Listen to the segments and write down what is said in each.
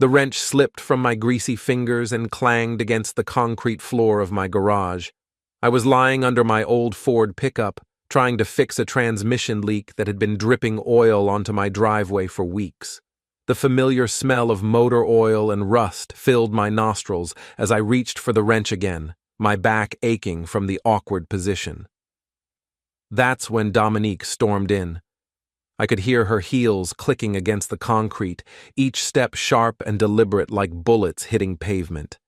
The wrench slipped from my greasy fingers and clanged against the concrete floor of my garage. I was lying under my old Ford pickup, trying to fix a transmission leak that had been dripping oil onto my driveway for weeks. The familiar smell of motor oil and rust filled my nostrils as I reached for the wrench again, my back aching from the awkward position. That's when Dominique stormed in. I could hear her heels clicking against the concrete, each step sharp and deliberate like bullets hitting pavement.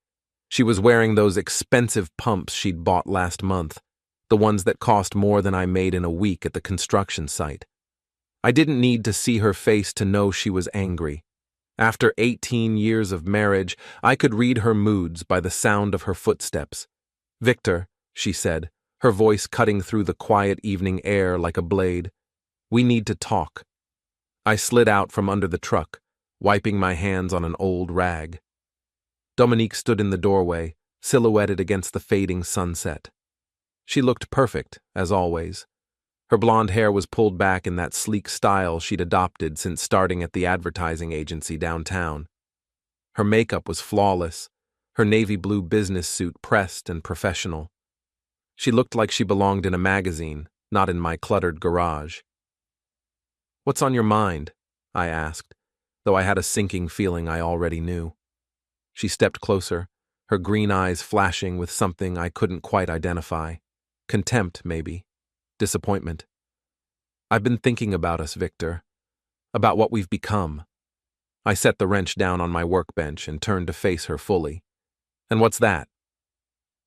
She was wearing those expensive pumps she'd bought last month, the ones that cost more than I made in a week at the construction site. I didn't need to see her face to know she was angry. After 18 years of marriage, I could read her moods by the sound of her footsteps. "Victor," she said, her voice cutting through the quiet evening air like a blade. "We need to talk." I slid out from under the truck, wiping my hands on an old rag. Dominique stood in the doorway, silhouetted against the fading sunset. She looked perfect, as always. Her blonde hair was pulled back in that sleek style she'd adopted since starting at the advertising agency downtown. Her makeup was flawless, her navy blue business suit pressed and professional. She looked like she belonged in a magazine, not in my cluttered garage. "What's on your mind?" I asked, though I had a sinking feeling I already knew. She stepped closer, her green eyes flashing with something I couldn't quite identify. Contempt, maybe. Disappointment. "I've been thinking about us, Victor. About what we've become." I set the wrench down on my workbench and turned to face her fully. "And what's that?"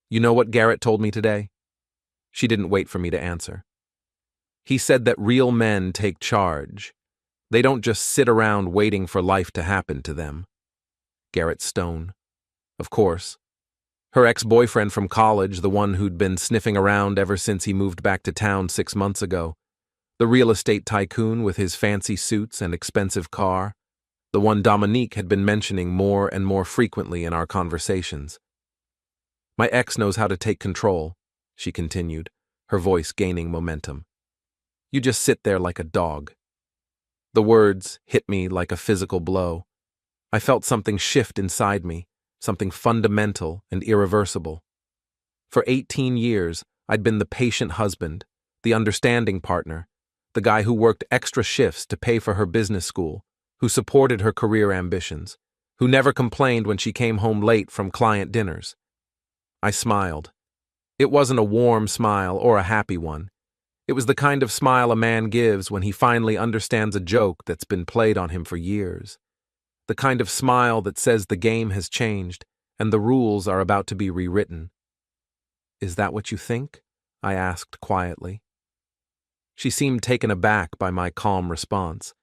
"You know what Garrett told me today?" She didn't wait for me to answer. "He said that real men take charge. They don't just sit around waiting for life to happen to them." Garrett Stone. Of course. Her ex-boyfriend from college, the one who'd been sniffing around ever since he moved back to town 6 months ago. The real estate tycoon with his fancy suits and expensive car. The one Dominique had been mentioning more and more frequently in our conversations. "My ex knows how to take control," she continued, her voice gaining momentum. "You just sit there like a dog." The words hit me like a physical blow. I felt something shift inside me, something fundamental and irreversible. For 18 years, I'd been the patient husband, the understanding partner, the guy who worked extra shifts to pay for her business school, who supported her career ambitions, who never complained when she came home late from client dinners. I smiled. It wasn't a warm smile or a happy one. It was the kind of smile a man gives when he finally understands a joke that's been played on him for years. The kind of smile that says the game has changed and the rules are about to be rewritten. "Is that what you think?" I asked quietly. She seemed taken aback by my calm response.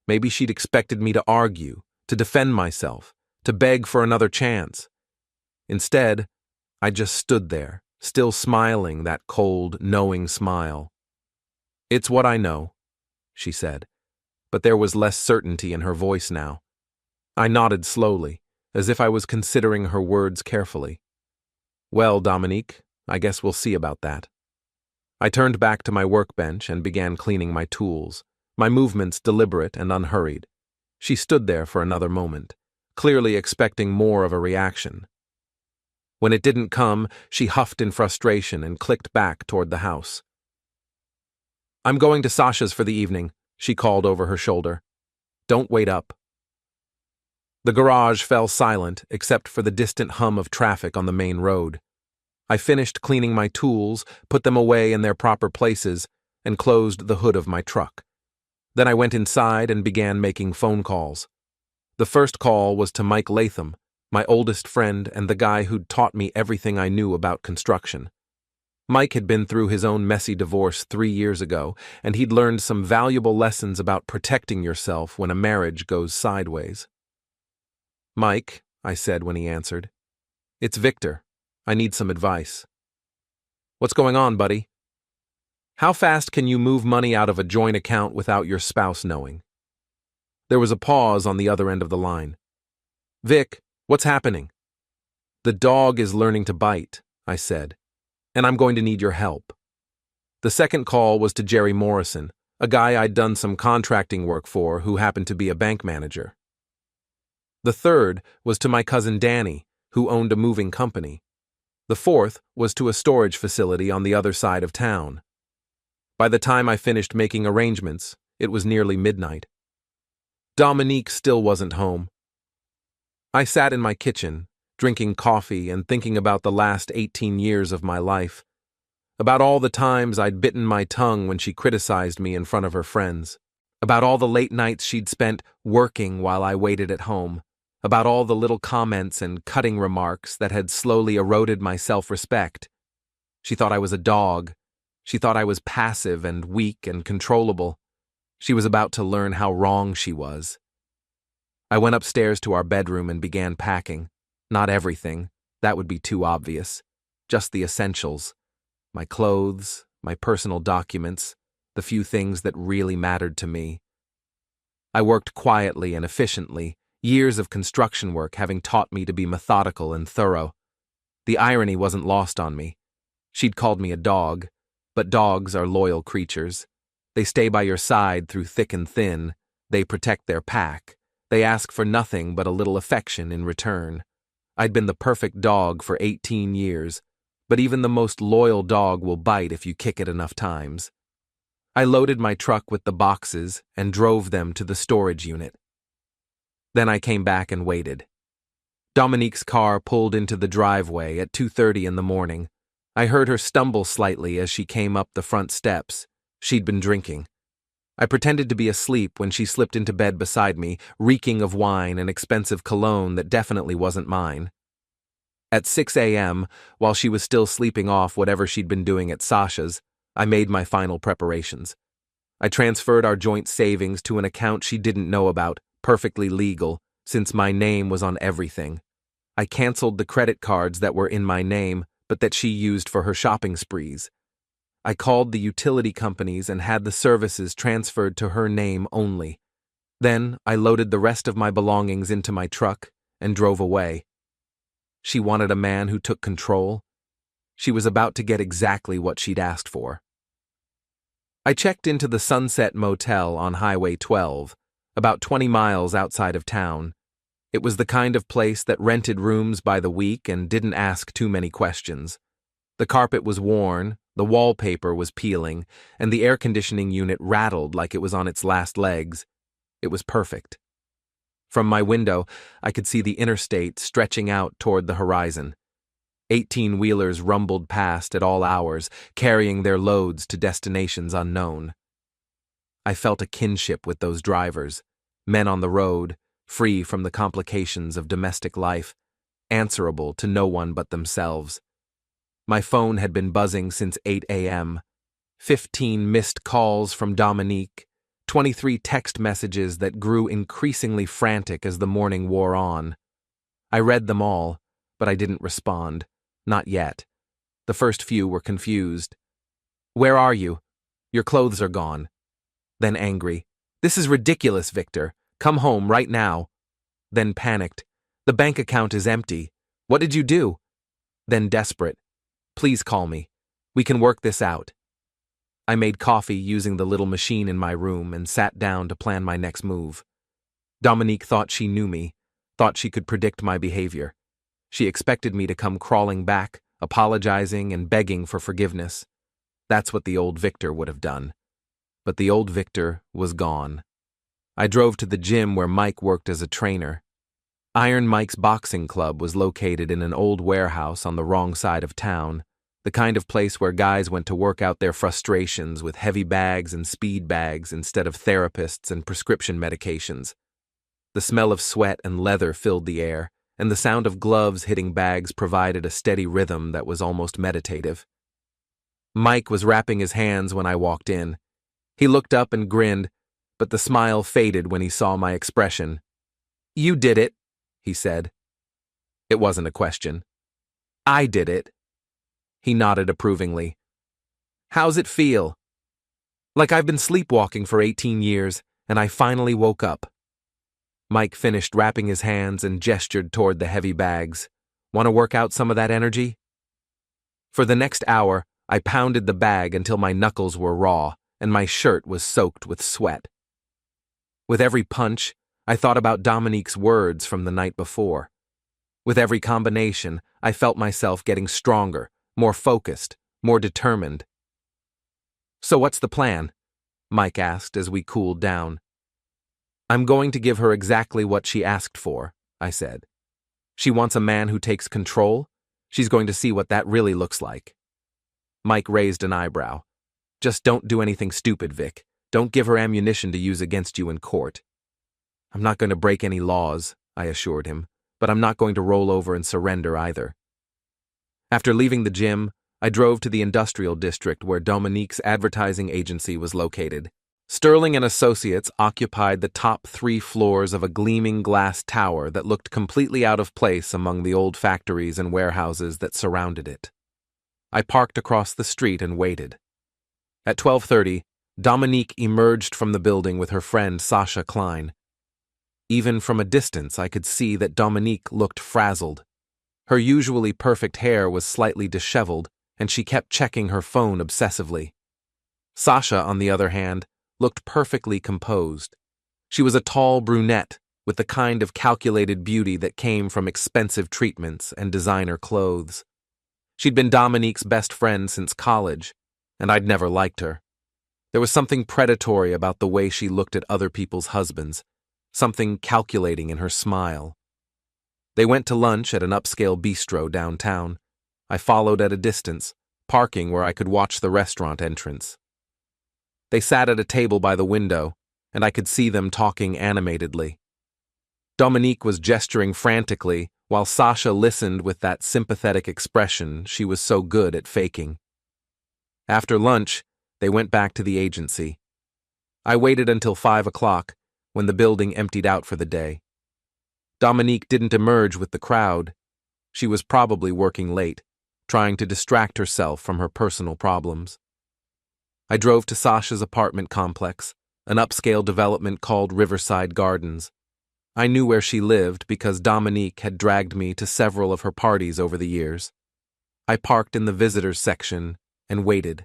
Maybe she'd expected me to argue, to defend myself, to beg for another chance. Instead, I just stood there, still smiling that cold, knowing smile. "It's what I know," she said, but there was less certainty in her voice now. I nodded slowly, as if I was considering her words carefully. "Well, Dominique, I guess we'll see about that." I turned back to my workbench and began cleaning my tools, my movements deliberate and unhurried. She stood there for another moment, clearly expecting more of a reaction. When it didn't come, she huffed in frustration and clicked back toward the house. "I'm going to Sasha's for the evening," she called over her shoulder. "Don't wait up." The garage fell silent except for the distant hum of traffic on the main road. I finished cleaning my tools, put them away in their proper places, and closed the hood of my truck. Then I went inside and began making phone calls. The first call was to Mike Latham, my oldest friend and the guy who'd taught me everything I knew about construction. Mike had been through his own messy divorce 3 years ago, and he'd learned some valuable lessons about protecting yourself when a marriage goes sideways. "Mike," I said when he answered. "It's Victor. I need some advice." "What's going on, buddy?" "How fast can you move money out of a joint account without your spouse knowing?" There was a pause on the other end of the line. "Vic, what's happening?" "The dog is learning to bite," I said, "and I'm going to need your help." The second call was to Jerry Morrison, a guy I'd done some contracting work for who happened to be a bank manager. The third was to my cousin Danny, who owned a moving company. The fourth was to a storage facility on the other side of town. By the time I finished making arrangements, it was nearly midnight. Dominique still wasn't home. I sat in my kitchen, drinking coffee and thinking about the last 18 years of my life, about all the times I'd bitten my tongue when she criticized me in front of her friends, about all the late nights she'd spent working while I waited at home, about all the little comments and cutting remarks that had slowly eroded my self-respect. She thought I was a dog. She thought I was passive and weak and controllable. She was about to learn how wrong she was. I went upstairs to our bedroom and began packing. Not everything. That would be too obvious. Just the essentials. My clothes, my personal documents, the few things that really mattered to me. I worked quietly and efficiently, years of construction work having taught me to be methodical and thorough. The irony wasn't lost on me. She'd called me a dog, but dogs are loyal creatures. They stay by your side through thick and thin. They protect their pack. They ask for nothing but a little affection in return. I'd been the perfect dog for 18 years, but even the most loyal dog will bite if you kick it enough times. I loaded my truck with the boxes and drove them to the storage unit. Then I came back and waited. Dominique's car pulled into the driveway at 2:30 in the morning. I heard her stumble slightly as she came up the front steps. She'd been drinking. I pretended to be asleep when she slipped into bed beside me, reeking of wine and expensive cologne that definitely wasn't mine. At 6 a.m., while she was still sleeping off whatever she'd been doing at Sasha's, I made my final preparations. I transferred our joint savings to an account she didn't know about, perfectly legal, since my name was on everything. I canceled the credit cards that were in my name, but that she used for her shopping sprees. I called the utility companies and had the services transferred to her name only. Then I loaded the rest of my belongings into my truck and drove away. She wanted a man who took control. She was about to get exactly what she'd asked for. I checked into the Sunset Motel on Highway 12, about 20 miles outside of town. It was the kind of place that rented rooms by the week and didn't ask too many questions. The carpet was worn, the wallpaper was peeling, and the air conditioning unit rattled like it was on its last legs. It was perfect. From my window, I could see the interstate stretching out toward the horizon. 18-wheelers rumbled past at all hours, carrying their loads to destinations unknown. I felt a kinship with those drivers, men on the road, free from the complications of domestic life, answerable to no one but themselves. My phone had been buzzing since 8 a.m. 15 missed calls from Dominique, 23 text messages that grew increasingly frantic as the morning wore on. I read them all, but I didn't respond. Not yet. The first few were confused. "Where are you? Your clothes are gone." Then angry. "This is ridiculous, Victor. Come home right now." Then panicked. "The bank account is empty. What did you do?" Then desperate. "Please call me. We can work this out." I made coffee using the little machine in my room and sat down to plan my next move. Dominique thought she knew me, thought she could predict my behavior. She expected me to come crawling back, apologizing and begging for forgiveness. That's what the old Victor would have done. But the old Victor was gone. I drove to the gym where Mike worked as a trainer. Iron Mike's boxing club was located in an old warehouse on the wrong side of town, the kind of place where guys went to work out their frustrations with heavy bags and speed bags instead of therapists and prescription medications. The smell of sweat and leather filled the air, and the sound of gloves hitting bags provided a steady rhythm that was almost meditative. Mike was wrapping his hands when I walked in. He looked up and grinned, but the smile faded when he saw my expression. "You did it," he said. It wasn't a question. "I did it." He nodded approvingly. "How's it feel?" "Like I've been sleepwalking for 18 years, and I finally woke up." Mike finished wrapping his hands and gestured toward the heavy bags. "Want to work out some of that energy?" For the next hour, I pounded the bag until my knuckles were raw, and my shirt was soaked with sweat. With every punch, I thought about Dominique's words from the night before. With every combination, I felt myself getting stronger, more focused, more determined. "So what's the plan?" Mike asked as we cooled down. "I'm going to give her exactly what she asked for," I said. "She wants a man who takes control. She's going to see what that really looks like." Mike raised an eyebrow. "Just don't do anything stupid, Vic. Don't give her ammunition to use against you in court." "I'm not going to break any laws," I assured him, "but I'm not going to roll over and surrender either." After leaving the gym, I drove to the industrial district where Dominique's advertising agency was located. Sterling and Associates occupied the top 3 floors of a gleaming glass tower that looked completely out of place among the old factories and warehouses that surrounded it. I parked across the street and waited. At 12:30, Dominique emerged from the building with her friend Sasha Klein. Even from a distance, I could see that Dominique looked frazzled. Her usually perfect hair was slightly disheveled, and she kept checking her phone obsessively. Sasha, on the other hand, looked perfectly composed. She was a tall brunette with the kind of calculated beauty that came from expensive treatments and designer clothes. She'd been Dominique's best friend since college, and I'd never liked her. There was something predatory about the way she looked at other people's husbands, something calculating in her smile. They went to lunch at an upscale bistro downtown. I followed at a distance, parking where I could watch the restaurant entrance. They sat at a table by the window, and I could see them talking animatedly. Dominique was gesturing frantically, while Sasha listened with that sympathetic expression she was so good at faking. After lunch, they went back to the agency. I waited until 5 o'clock, when the building emptied out for the day. Dominique didn't emerge with the crowd. She was probably working late, trying to distract herself from her personal problems. I drove to Sasha's apartment complex, an upscale development called Riverside Gardens. I knew where she lived because Dominique had dragged me to several of her parties over the years. I parked in the visitors section and waited.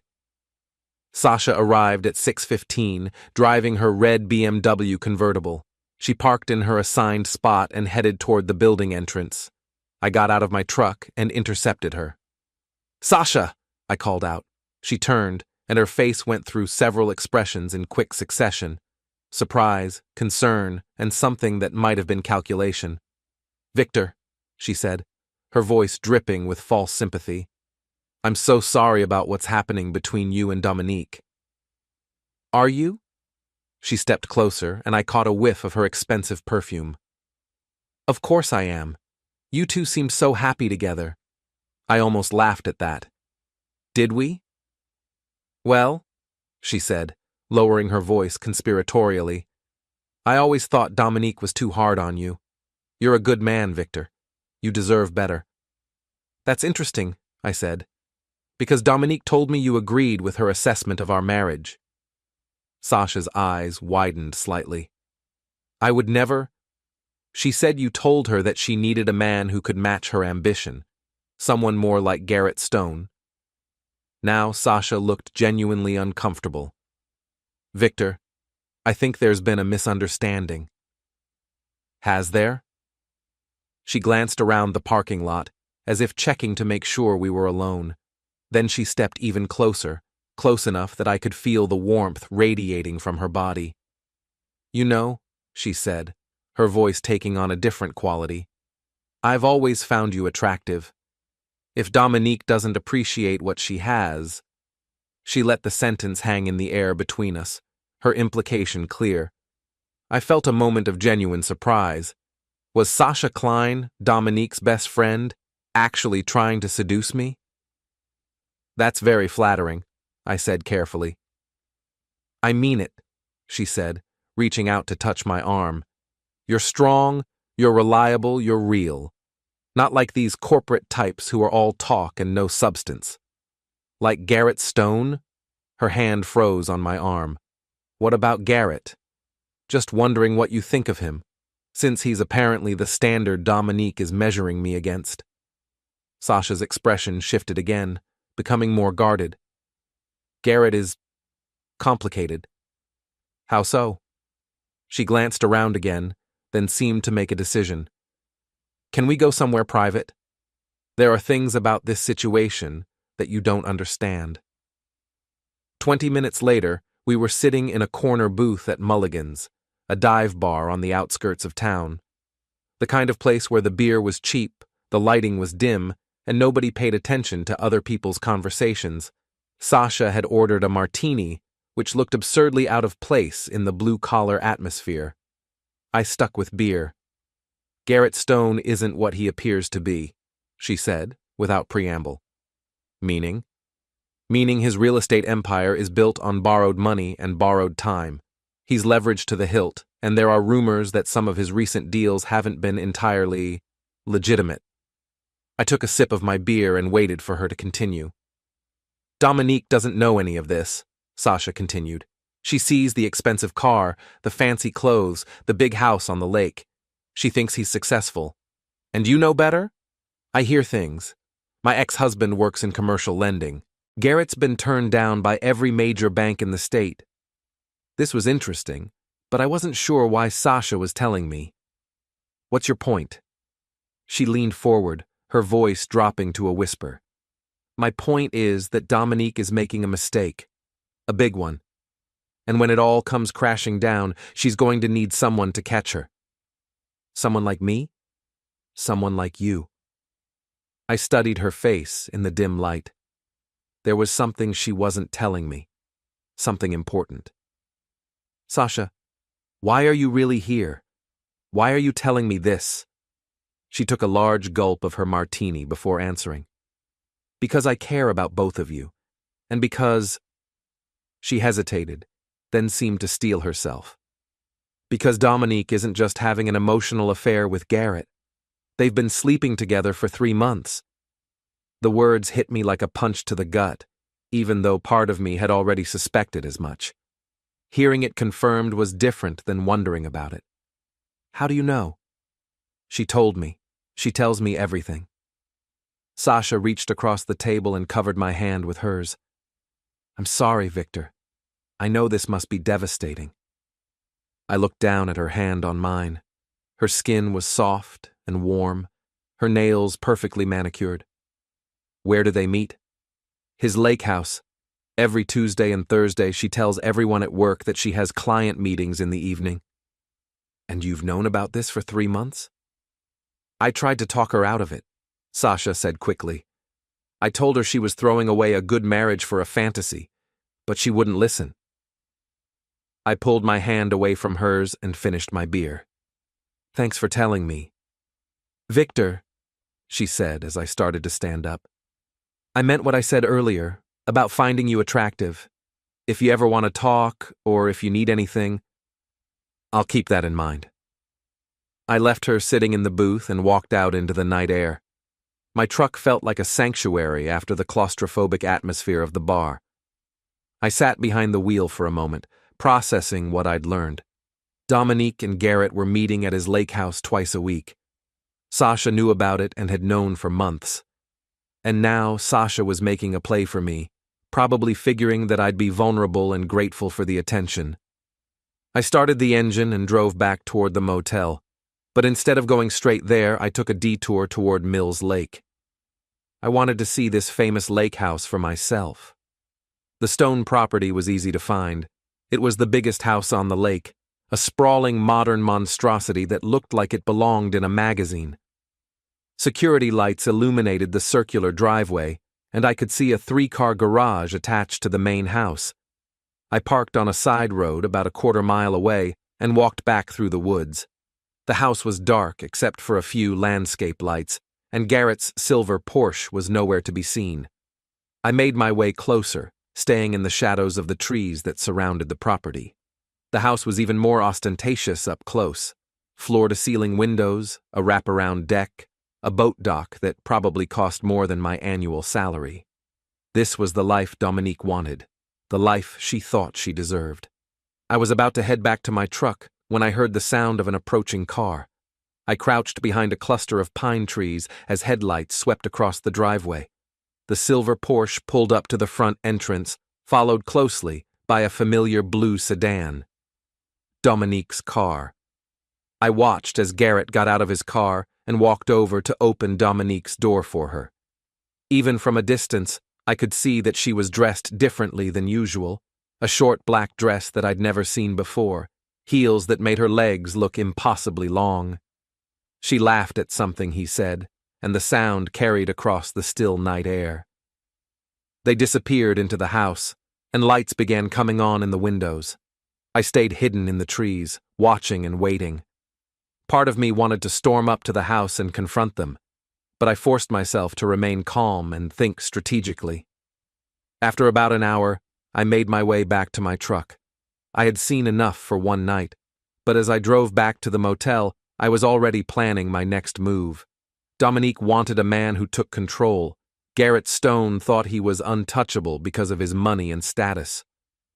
Sasha arrived at 6:15, driving her red BMW convertible. She parked in her assigned spot and headed toward the building entrance. I got out of my truck and intercepted her. "Sasha!" I called out. She turned, and her face went through several expressions in quick succession: surprise, concern, and something that might have been calculation. "Victor," she said, her voice dripping with false sympathy. "I'm so sorry about what's happening between you and Dominique." "Are you?" She stepped closer, and I caught a whiff of her expensive perfume. "Of course I am. You two seem so happy together." I almost laughed at that. "Did we?" "Well," she said, lowering her voice conspiratorially, "I always thought Dominique was too hard on you. You're a good man, Victor. You deserve better." "That's interesting," I said, "because Dominique told me you agreed with her assessment of our marriage." Sasha's eyes widened slightly. "I would never—" "She said you told her that she needed a man who could match her ambition, someone more like Garrett Stone." Now Sasha looked genuinely uncomfortable. "Victor, I think there's been a misunderstanding." "Has there?" She glanced around the parking lot, as if checking to make sure we were alone. Then she stepped even closer, close enough that I could feel the warmth radiating from her body. "You know," she said, her voice taking on a different quality, "I've always found you attractive. If Dominique doesn't appreciate what she has—" She let the sentence hang in the air between us, her implication clear. I felt a moment of genuine surprise. Was Sasha Klein, Dominique's best friend, actually trying to seduce me? "That's very flattering," I said carefully. "I mean it," she said, reaching out to touch my arm. "You're strong, you're reliable, you're real. Not like these corporate types who are all talk and no substance." "Like Garrett Stone?" Her hand froze on my arm. "What about Garrett?" "Just wondering what you think of him, since he's apparently the standard Dominique is measuring me against." Sasha's expression shifted again, becoming more guarded. "Garrett is complicated." "How so?" She glanced around again, then seemed to make a decision. Can we go somewhere private? There are things about this situation that you don't understand. 20 minutes later, we were sitting in a corner booth at Mulligan's, a dive bar on the outskirts of town. The kind of place where the beer was cheap, the lighting was dim, and nobody paid attention to other people's conversations. Sasha had ordered a martini, which looked absurdly out of place in the blue-collar atmosphere. I stuck with beer. Garrett Stone isn't what he appears to be, she said, without preamble. Meaning? Meaning his real estate empire is built on borrowed money and borrowed time. He's leveraged to the hilt, and there are rumors that some of his recent deals haven't been entirely legitimate. I took a sip of my beer and waited for her to continue. Dominique doesn't know any of this, Sasha continued. She sees the expensive car, the fancy clothes, the big house on the lake. She thinks he's successful. And you know better? I hear things. My ex-husband works in commercial lending. Garrett's been turned down by every major bank in the state. This was interesting, but I wasn't sure why Sasha was telling me. What's your point? She leaned forward, her voice dropping to a whisper. My point is that Dominique is making a mistake. A big one. And when it all comes crashing down, she's going to need someone to catch her. Someone like me? Someone like you. I studied her face in the dim light. There was something she wasn't telling me. Something important. Sasha, why are you really here? Why are you telling me this? She took a large gulp of her martini before answering. Because I care about both of you. And because... She hesitated, then seemed to steel herself. Because Dominique isn't just having an emotional affair with Garrett. They've been sleeping together for 3 months. The words hit me like a punch to the gut, even though part of me had already suspected as much. Hearing it confirmed was different than wondering about it. How do you know? She told me. She tells me everything. Sasha reached across the table and covered my hand with hers. I'm sorry, Victor. I know this must be devastating. I looked down at her hand on mine. Her skin was soft and warm, her nails perfectly manicured. Where do they meet? His lake house. Every Tuesday and Thursday she tells everyone at work that she has client meetings in the evening. And you've known about this for 3 months? I tried to talk her out of it, Sasha said quickly. I told her she was throwing away a good marriage for a fantasy, but she wouldn't listen. I pulled my hand away from hers and finished my beer. Thanks for telling me. Victor, she said as I started to stand up. I meant what I said earlier, about finding you attractive. If you ever want to talk, or if you need anything, I'll keep that in mind. I left her sitting in the booth and walked out into the night air. My truck felt like a sanctuary after the claustrophobic atmosphere of the bar. I sat behind the wheel for a moment, processing what I'd learned. Dominique and Garrett were meeting at his lake house twice a week. Sasha knew about it and had known for months. And now Sasha was making a play for me, probably figuring that I'd be vulnerable and grateful for the attention. I started the engine and drove back toward the motel, but instead of going straight there, I took a detour toward Mills Lake. I wanted to see this famous lake house for myself. The Stone property was easy to find. It was the biggest house on the lake, a sprawling modern monstrosity that looked like it belonged in a magazine. Security lights illuminated the circular driveway, and I could see a 3-car garage attached to the main house. I parked on a side road about a 1/4 mile away and walked back through the woods. The house was dark except for a few landscape lights, and Garrett's silver Porsche was nowhere to be seen. I made my way closer, staying in the shadows of the trees that surrounded the property. The house was even more ostentatious up close. Floor-to-ceiling windows, a wraparound deck, a boat dock that probably cost more than my annual salary. This was the life Dominique wanted, the life she thought she deserved. I was about to head back to my truck when I heard the sound of an approaching car. I crouched behind a cluster of pine trees as headlights swept across the driveway. The silver Porsche pulled up to the front entrance, followed closely by a familiar blue sedan. Dominique's car. I watched as Garrett got out of his car and walked over to open Dominique's door for her. Even from a distance, I could see that she was dressed differently than usual, a short black dress that I'd never seen before, heels that made her legs look impossibly long. She laughed at something he said, and the sound carried across the still night air. They disappeared into the house, and lights began coming on in the windows. I stayed hidden in the trees, watching and waiting. Part of me wanted to storm up to the house and confront them, but I forced myself to remain calm and think strategically. After about an hour, I made my way back to my truck. I had seen enough for one night, but as I drove back to the motel, I was already planning my next move. Dominique wanted a man who took control. Garrett Stone thought he was untouchable because of his money and status.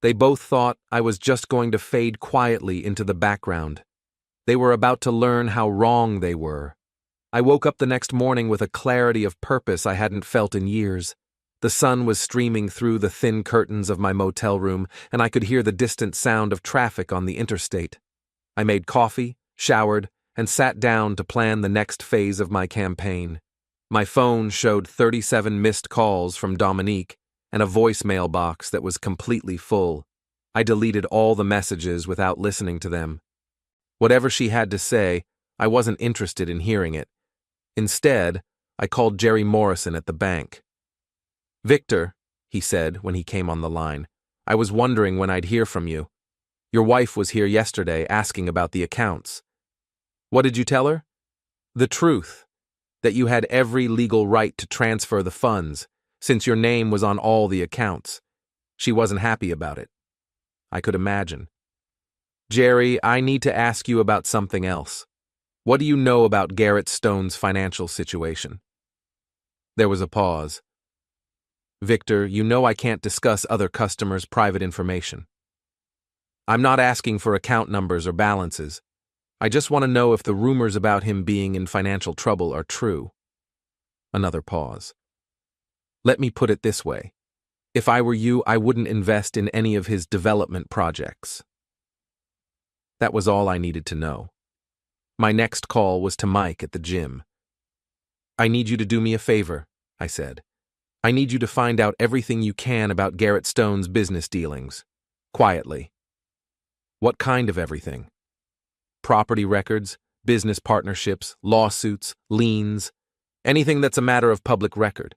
They both thought I was just going to fade quietly into the background. They were about to learn how wrong they were. I woke up the next morning with a clarity of purpose I hadn't felt in years. The sun was streaming through the thin curtains of my motel room, and I could hear the distant sound of traffic on the interstate. I made coffee, showered, and sat down to plan the next phase of my campaign. My phone showed 37 missed calls from Dominique and a voicemail box that was completely full. I deleted all the messages without listening to them. Whatever she had to say, I wasn't interested in hearing it. Instead, I called Jerry Morrison at the bank. "Victor," he said when he came on the line, "I was wondering when I'd hear from you. Your wife was here yesterday asking about the accounts." "What did you tell her?" "The truth, that you had every legal right to transfer the funds, since your name was on all the accounts. She wasn't happy about it." I could imagine. "Jerry, I need to ask you about something else. What do you know about Garrett Stone's financial situation?" There was a pause. "Victor, you know I can't discuss other customers' private information." "I'm not asking for account numbers or balances. I just want to know if the rumors about him being in financial trouble are true." Another pause. "Let me put it this way. If I were you, I wouldn't invest in any of his development projects." That was all I needed to know. My next call was to Mike at the gym. "I need you to do me a favor," I said. "I need you to find out everything you can about Garrett Stone's business dealings. Quietly." "What kind of everything?" "Property records, business partnerships, lawsuits, liens, anything that's a matter of public record."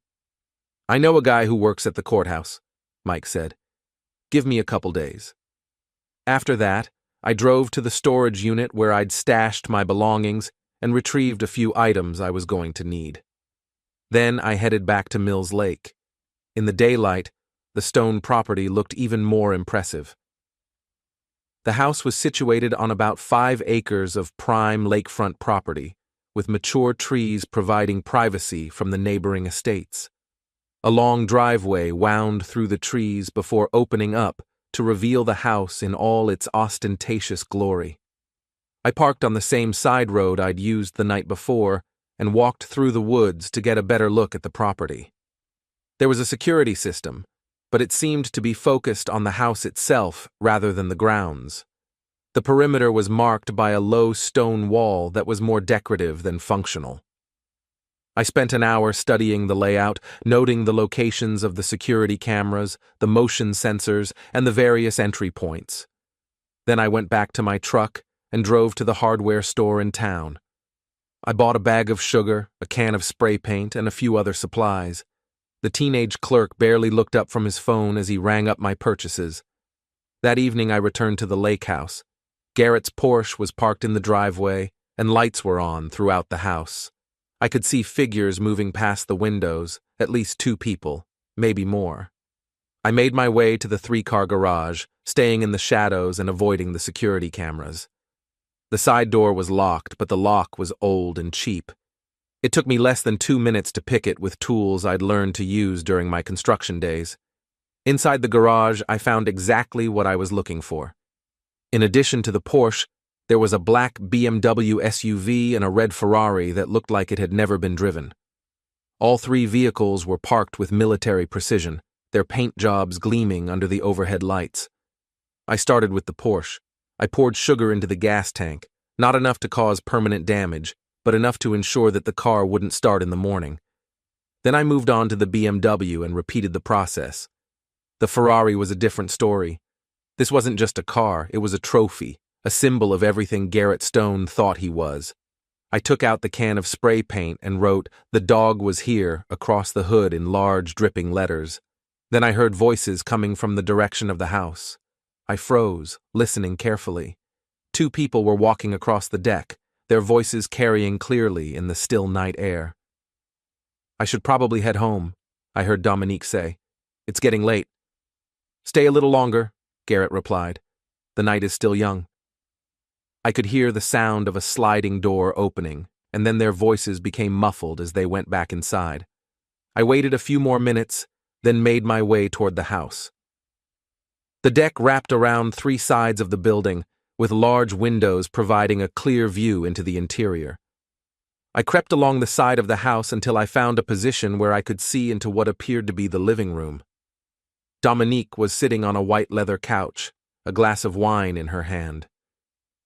"I know a guy who works at the courthouse," Mike said. "Give me a couple days." After that, I drove to the storage unit where I'd stashed my belongings and retrieved a few items I was going to need. Then I headed back to Mills Lake. In the daylight, the Stone property looked even more impressive. The house was situated on about 5 acres of prime lakefront property, with mature trees providing privacy from the neighboring estates. A long driveway wound through the trees before opening up to reveal the house in all its ostentatious glory. I parked on the same side road I'd used the night before and walked through the woods to get a better look at the property. There was a security system, but it seemed to be focused on the house itself rather than the grounds. The perimeter was marked by a low stone wall that was more decorative than functional. I spent an hour studying the layout, noting the locations of the security cameras, the motion sensors, and the various entry points. Then I went back to my truck and drove to the hardware store in town. I bought a bag of sugar, a can of spray paint, and a few other supplies. The teenage clerk barely looked up from his phone as he rang up my purchases. That evening I returned to the lake house. Garrett's Porsche was parked in the driveway, and lights were on throughout the house. I could see figures moving past the windows, at least 2 people, maybe more. I made my way to the 3-car garage, staying in the shadows and avoiding the security cameras. The side door was locked, but the lock was old and cheap. It took me less than 2 minutes to pick it with tools I'd learned to use during my construction days. Inside the garage, I found exactly what I was looking for. In addition to the Porsche, there was a black BMW SUV and a red Ferrari that looked like it had never been driven. All 3 vehicles were parked with military precision, their paint jobs gleaming under the overhead lights. I started with the Porsche. I poured sugar into the gas tank, Not enough to cause permanent damage, but enough to ensure that the car wouldn't start in the morning. Then I moved on to the BMW and repeated the process. The Ferrari was a different story. This wasn't just a car, it was a trophy, a symbol of everything Garrett Stone thought he was. I took out the can of spray paint and wrote, "The dog was here," across the hood in large, dripping letters. Then I heard voices coming from the direction of the house. I froze, listening carefully. 2 people were walking across the deck, their voices carrying clearly in the still night air. "I should probably head home," I heard Dominique say. "It's getting late." "Stay a little longer," Garrett replied. "The night is still young." I could hear the sound of a sliding door opening, and then their voices became muffled as they went back inside. I waited a few more minutes, then made my way toward the house. The deck wrapped around 3 sides of the building, with large windows providing a clear view into the interior. I crept along the side of the house until I found a position where I could see into what appeared to be the living room. Dominique was sitting on a white leather couch, a glass of wine in her hand.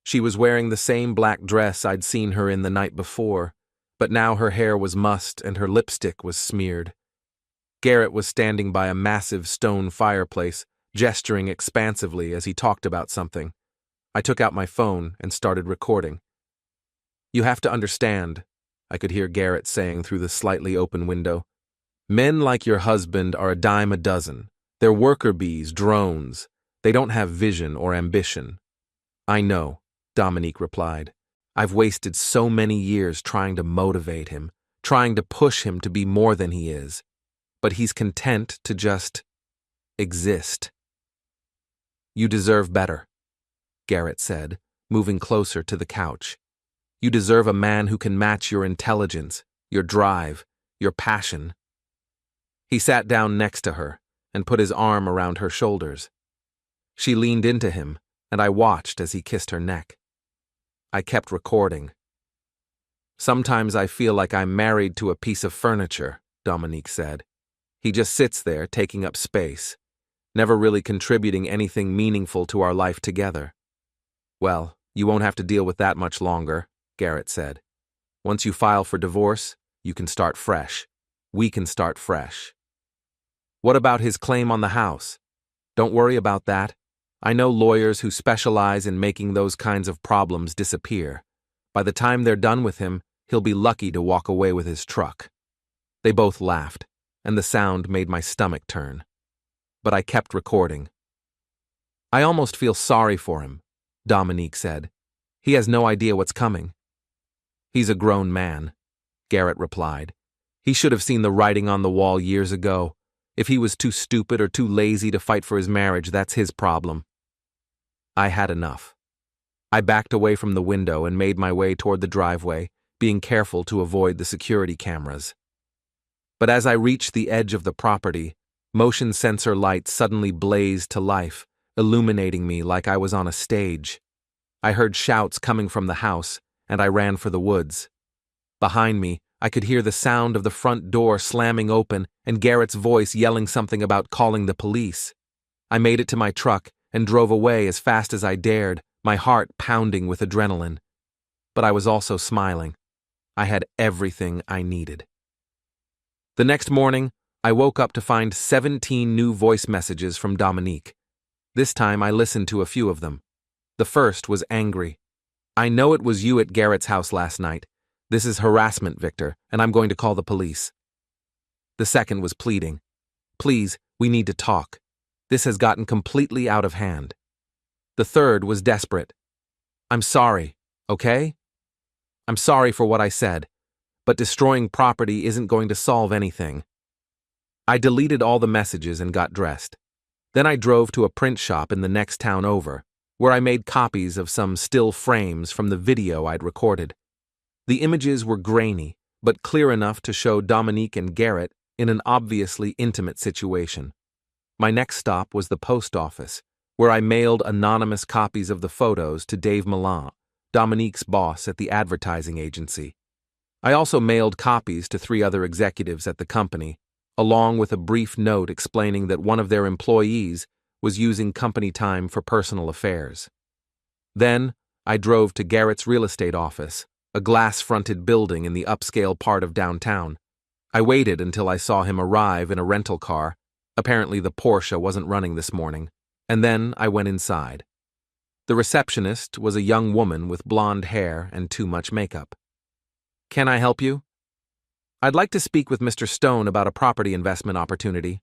She was wearing the same black dress I'd seen her in the night before, but now her hair was mussed and her lipstick was smeared. Garrett was standing by a massive stone fireplace, gesturing expansively as he talked about something. I took out my phone and started recording. "You have to understand," I could hear Garrett saying through the slightly open window. "Men like your husband are a dime a dozen. They're worker bees, drones. They don't have vision or ambition." "I know," Dominique replied. "I've wasted so many years trying to motivate him, trying to push him to be more than he is. But he's content to just exist." "You deserve better," Garrett said, moving closer to the couch. "You deserve a man who can match your intelligence, your drive, your passion." He sat down next to her and put his arm around her shoulders. She leaned into him, and I watched as he kissed her neck. I kept recording. "Sometimes I feel like I'm married to a piece of furniture," Dominique said. "He just sits there taking up space, never really contributing anything meaningful to our life together." "Well, you won't have to deal with that much longer," Garrett said. "Once you file for divorce, you can start fresh. We can start fresh." "What about his claim on the house?" "Don't worry about that. I know lawyers who specialize in making those kinds of problems disappear. By the time they're done with him, he'll be lucky to walk away with his truck." They both laughed, and the sound made my stomach turn. But I kept recording. "I almost feel sorry for him," Dominique said. "He has no idea what's coming." "He's a grown man," Garrett replied. "He should have seen the writing on the wall years ago. If he was too stupid or too lazy to fight for his marriage, that's his problem." I had enough. I backed away from the window and made my way toward the driveway, being careful to avoid the security cameras. But as I reached the edge of the property, motion sensor lights suddenly blazed to life, illuminating me like I was on a stage. I heard shouts coming from the house, and I ran for the woods. Behind me, I could hear the sound of the front door slamming open and Garrett's voice yelling something about calling the police. I made it to my truck and drove away as fast as I dared, my heart pounding with adrenaline. But I was also smiling. I had everything I needed. The next morning, I woke up to find 17 new voice messages from Dominique. This time I listened to a few of them. The first was angry. "I know it was you at Garrett's house last night. This is harassment, Victor, and I'm going to call the police." The second was pleading. "Please, we need to talk. This has gotten completely out of hand." The third was desperate. "I'm sorry, okay? I'm sorry for what I said, but destroying property isn't going to solve anything." I deleted all the messages and got dressed. Then I drove to a print shop in the next town over, where I made copies of some still frames from the video I'd recorded. The images were grainy, but clear enough to show Dominique and Garrett in an obviously intimate situation. My next stop was the post office, where I mailed anonymous copies of the photos to Dave Milan, Dominique's boss at the advertising agency. I also mailed copies to 3 other executives at the company, along with a brief note explaining that one of their employees was using company time for personal affairs. Then, I drove to Garrett's real estate office, a glass-fronted building in the upscale part of downtown. I waited until I saw him arrive in a rental car. Apparently the Porsche wasn't running this morning. And then I went inside. The receptionist was a young woman with blonde hair and too much makeup. "Can I help you?" "I'd like to speak with Mr. Stone about a property investment opportunity."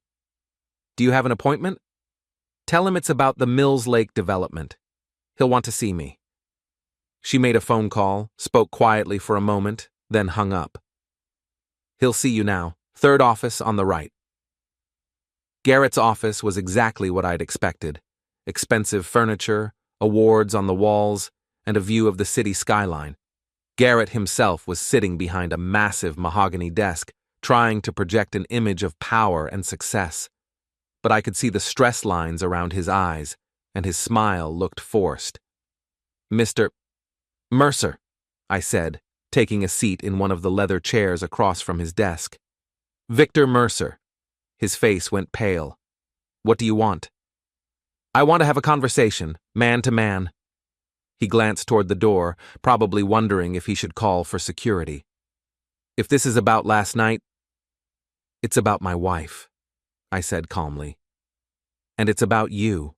"Do you have an appointment?" "Tell him it's about the Mills Lake development. He'll want to see me." She made a phone call, spoke quietly for a moment, then hung up. "He'll see you now. Third office on the right." Garrett's office was exactly what I'd expected. Expensive furniture, awards on the walls, and a view of the city skyline. Garrett himself was sitting behind a massive mahogany desk, trying to project an image of power and success. But I could see the stress lines around his eyes, and his smile looked forced. "Mr. Mercer," I said, taking a seat in one of the leather chairs across from his desk. "Victor Mercer." His face went pale. "What do you want?" "I want to have a conversation, man to man." He glanced toward the door, probably wondering if he should call for security. "If this is about last night, it's about my wife," I said calmly. "And it's about you.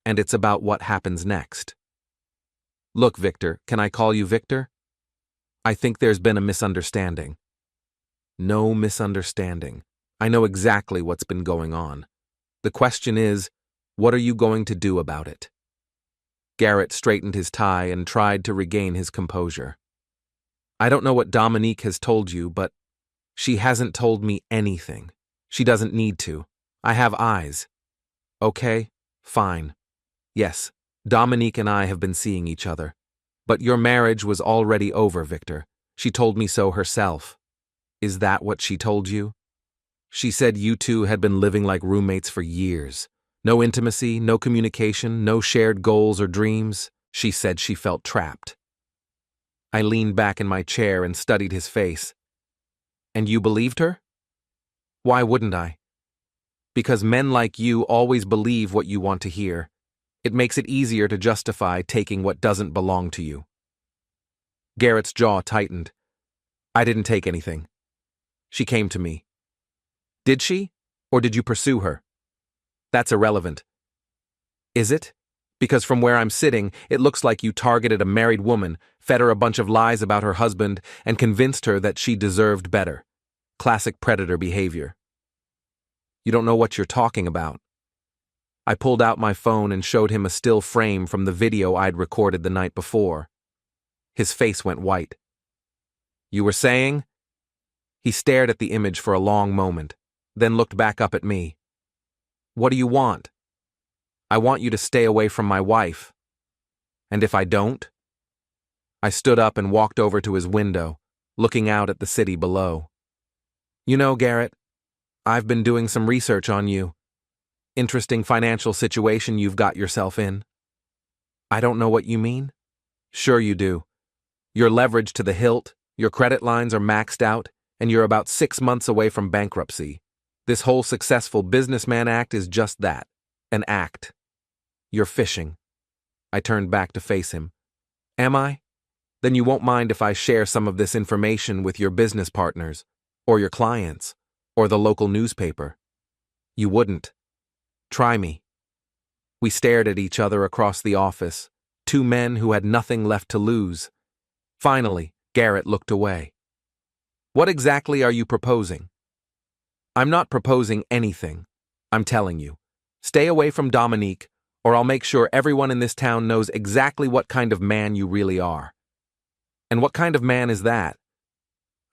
And it's about what happens next." "Look, Victor, can I call you Victor? I think there's been a misunderstanding." "No misunderstanding. I know exactly what's been going on. The question is, what are you going to do about it?" Garrett straightened his tie and tried to regain his composure. "I don't know what Dominique has told you, but she hasn't told me anything. She doesn't need to. I have eyes." "Okay, fine. Yes, Dominique and I have been seeing each other. But your marriage was already over, Victor. She told me so herself." "Is that what she told you?" "She said you two had been living like roommates for years. No intimacy, no communication, no shared goals or dreams. She said she felt trapped." I leaned back in my chair and studied his face. "And you believed her?" "Why wouldn't I?" "Because men like you always believe what you want to hear. It makes it easier to justify taking what doesn't belong to you." Garrett's jaw tightened. "I didn't take anything. She came to me." "Did she? Or did you pursue her?" "That's irrelevant." "Is it? Because from where I'm sitting, it looks like you targeted a married woman, fed her a bunch of lies about her husband, and convinced her that she deserved better. Classic predator behavior." "You don't know what you're talking about." I pulled out my phone and showed him a still frame from the video I'd recorded the night before. His face went white. "You were saying?" He stared at the image for a long moment, then looked back up at me. "What do you want?" "I want you to stay away from my wife." "And if I don't?" I stood up and walked over to his window, looking out at the city below. "You know, Garrett, I've been doing some research on you. Interesting financial situation you've got yourself in." "I don't know what you mean." "Sure you do. You're leveraged to the hilt, your credit lines are maxed out, and you're about 6 months away from bankruptcy. This whole successful businessman act is just that, an act. You're fishing." I turned back to face him. "Am I? Then you won't mind if I share some of this information with your business partners, or your clients, or the local newspaper." "You wouldn't." "Try me." We stared at each other across the office, two men who had nothing left to lose. Finally, Garrett looked away. "What exactly are you proposing?" "I'm not proposing anything. I'm telling you. Stay away from Dominique, or I'll make sure everyone in this town knows exactly what kind of man you really are." "And what kind of man is that?"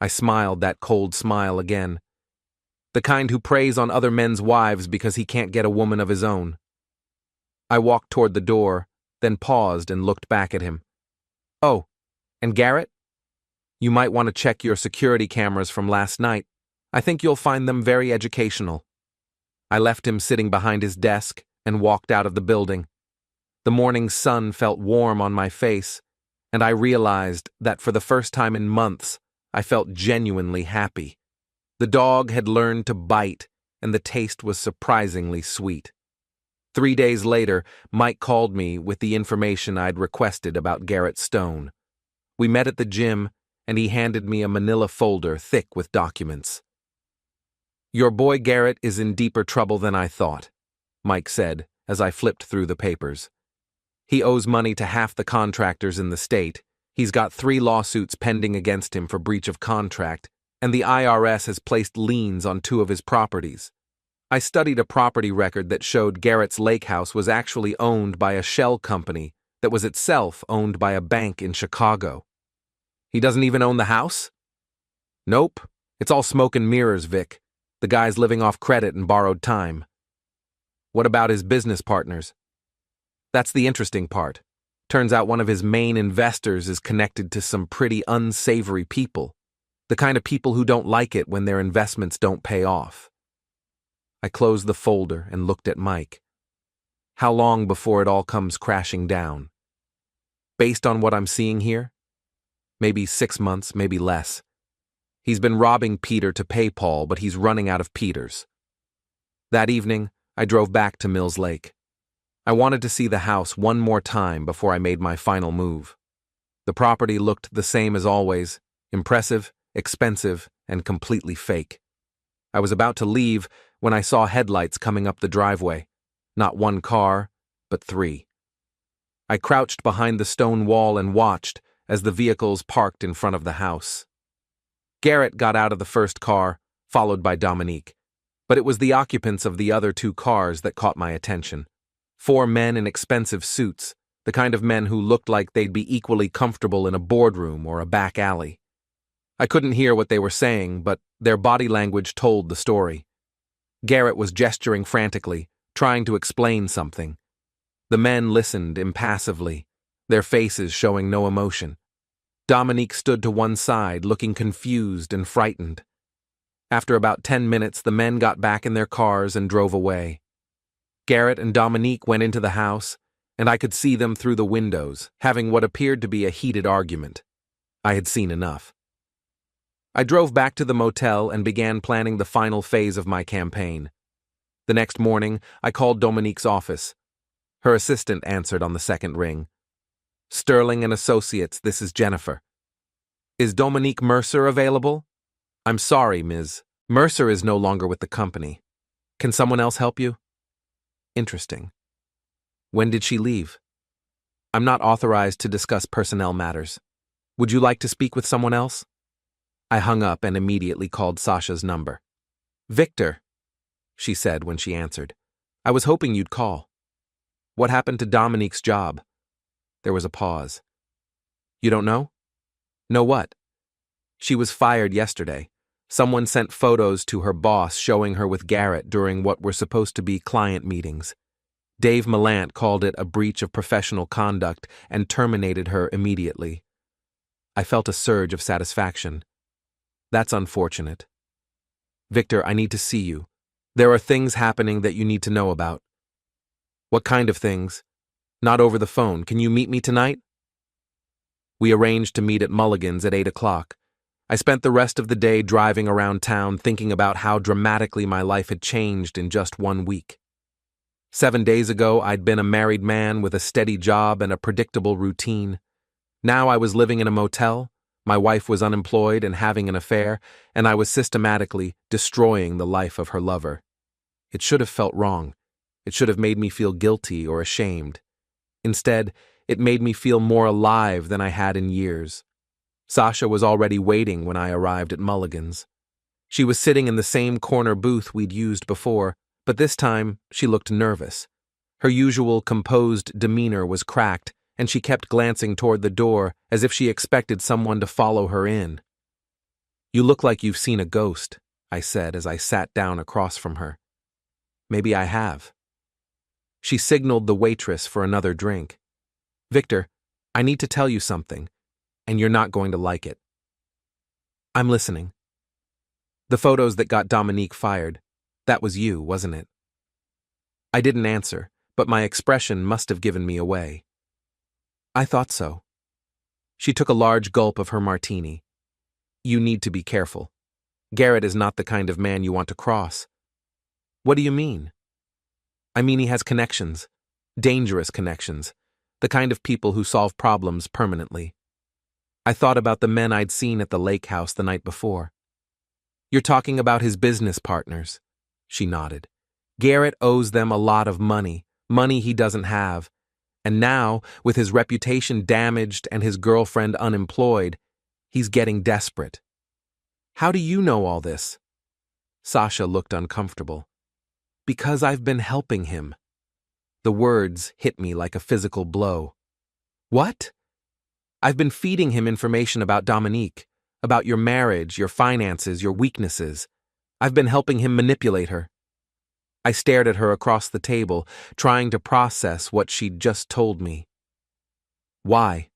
I smiled that cold smile again. "The kind who preys on other men's wives because he can't get a woman of his own." I walked toward the door, then paused and looked back at him. "Oh, and Garrett? You might want to check your security cameras from last night. I think you'll find them very educational." I left him sitting behind his desk and walked out of the building. The morning sun felt warm on my face, and I realized that for the first time in months, I felt genuinely happy. The dog had learned to bite, and the taste was surprisingly sweet. 3 days later, Mike called me with the information I'd requested about Garrett Stone. We met at the gym, and he handed me a manila folder thick with documents. "Your boy Garrett is in deeper trouble than I thought," Mike said as I flipped through the papers. "He owes money to half the contractors in the state. He's got 3 lawsuits pending against him for breach of contract, and the IRS has placed liens on 2 of his properties. I studied a property record that showed Garrett's lake house was actually owned by a shell company that was itself owned by a bank in Chicago." "He doesn't even own the house?" "Nope. It's all smoke and mirrors, Vic. The guy's living off credit and borrowed time." "What about his business partners?" "That's the interesting part. Turns out one of his main investors is connected to some pretty unsavory people. The kind of people who don't like it when their investments don't pay off." I closed the folder and looked at Mike. "How long before it all comes crashing down?" "Based on what I'm seeing here? Maybe 6 months, maybe less. He's been robbing Peter to pay Paul, but he's running out of Peters." That evening, I drove back to Mills Lake. I wanted to see the house one more time before I made my final move. The property looked the same as always: impressive, expensive, and completely fake. I was about to leave when I saw headlights coming up the driveway. Not 1 car, but 3. I crouched behind the stone wall and watched as the vehicles parked in front of the house. Garrett got out of the first car, followed by Dominique. But it was the occupants of the other 2 cars that caught my attention. 4 men in expensive suits, the kind of men who looked like they'd be equally comfortable in a boardroom or a back alley. I couldn't hear what they were saying, but their body language told the story. Garrett was gesturing frantically, trying to explain something. The men listened impassively, their faces showing no emotion. Dominique stood to one side, looking confused and frightened. After about 10 minutes, the men got back in their cars and drove away. Garrett and Dominique went into the house, and I could see them through the windows, having what appeared to be a heated argument. I had seen enough. I drove back to the motel and began planning the final phase of my campaign. The next morning, I called Dominique's office. Her assistant answered on the second ring. "Sterling and Associates, this is Jennifer." "Is Dominique Mercer available?" "I'm sorry, Ms. Mercer is no longer with the company. Can someone else help you?" "Interesting. When did she leave?" "I'm not authorized to discuss personnel matters. Would you like to speak with someone else?" I hung up and immediately called Sasha's number. "Victor," she said when she answered. "I was hoping you'd call. What happened to Dominique's job?" There was a pause. "You don't know?" "Know what?" "She was fired yesterday. Someone sent photos to her boss showing her with Garrett during what were supposed to be client meetings. Dave Millant called it a breach of professional conduct and terminated her immediately." I felt a surge of satisfaction. "That's unfortunate. Victor, I need to see you. There are things happening that you need to know about." "What kind of things?" "Not over the phone. Can you meet me tonight?" We arranged to meet at Mulligan's at 8 o'clock. I spent the rest of the day driving around town thinking about how dramatically my life had changed in just 1 week. 7 days ago, I'd been a married man with a steady job and a predictable routine. Now I was living in a motel, my wife was unemployed and having an affair, and I was systematically destroying the life of her lover. It should have felt wrong. It should have made me feel guilty or ashamed. Instead, it made me feel more alive than I had in years. Sasha was already waiting when I arrived at Mulligan's. She was sitting in the same corner booth we'd used before, but this time she looked nervous. Her usual composed demeanor was cracked, and she kept glancing toward the door as if she expected someone to follow her in. "You look like you've seen a ghost," I said as I sat down across from her. "Maybe I have." She signaled the waitress for another drink. "Victor, I need to tell you something, and you're not going to like it." "I'm listening." "The photos that got Dominique fired, that was you, wasn't it?" I didn't answer, but my expression must have given me away. "I thought so." She took a large gulp of her martini. "You need to be careful. Garrett is not the kind of man you want to cross." "What do you mean?" I mean, he has connections. Dangerous connections. The kind of people who solve problems permanently. I thought about the men I'd seen at the lake house the night before. You're talking about his business partners. She nodded. Garrett owes them a lot of money, money he doesn't have. And now, with his reputation damaged and his girlfriend unemployed, he's getting desperate. How do you know all this? Sasha looked uncomfortable. Because I've been helping him. The words hit me like a physical blow. What? I've been feeding him information about Dominique, about your marriage, your finances, your weaknesses. I've been helping him manipulate her. I stared at her across the table, trying to process what she'd just told me. Why?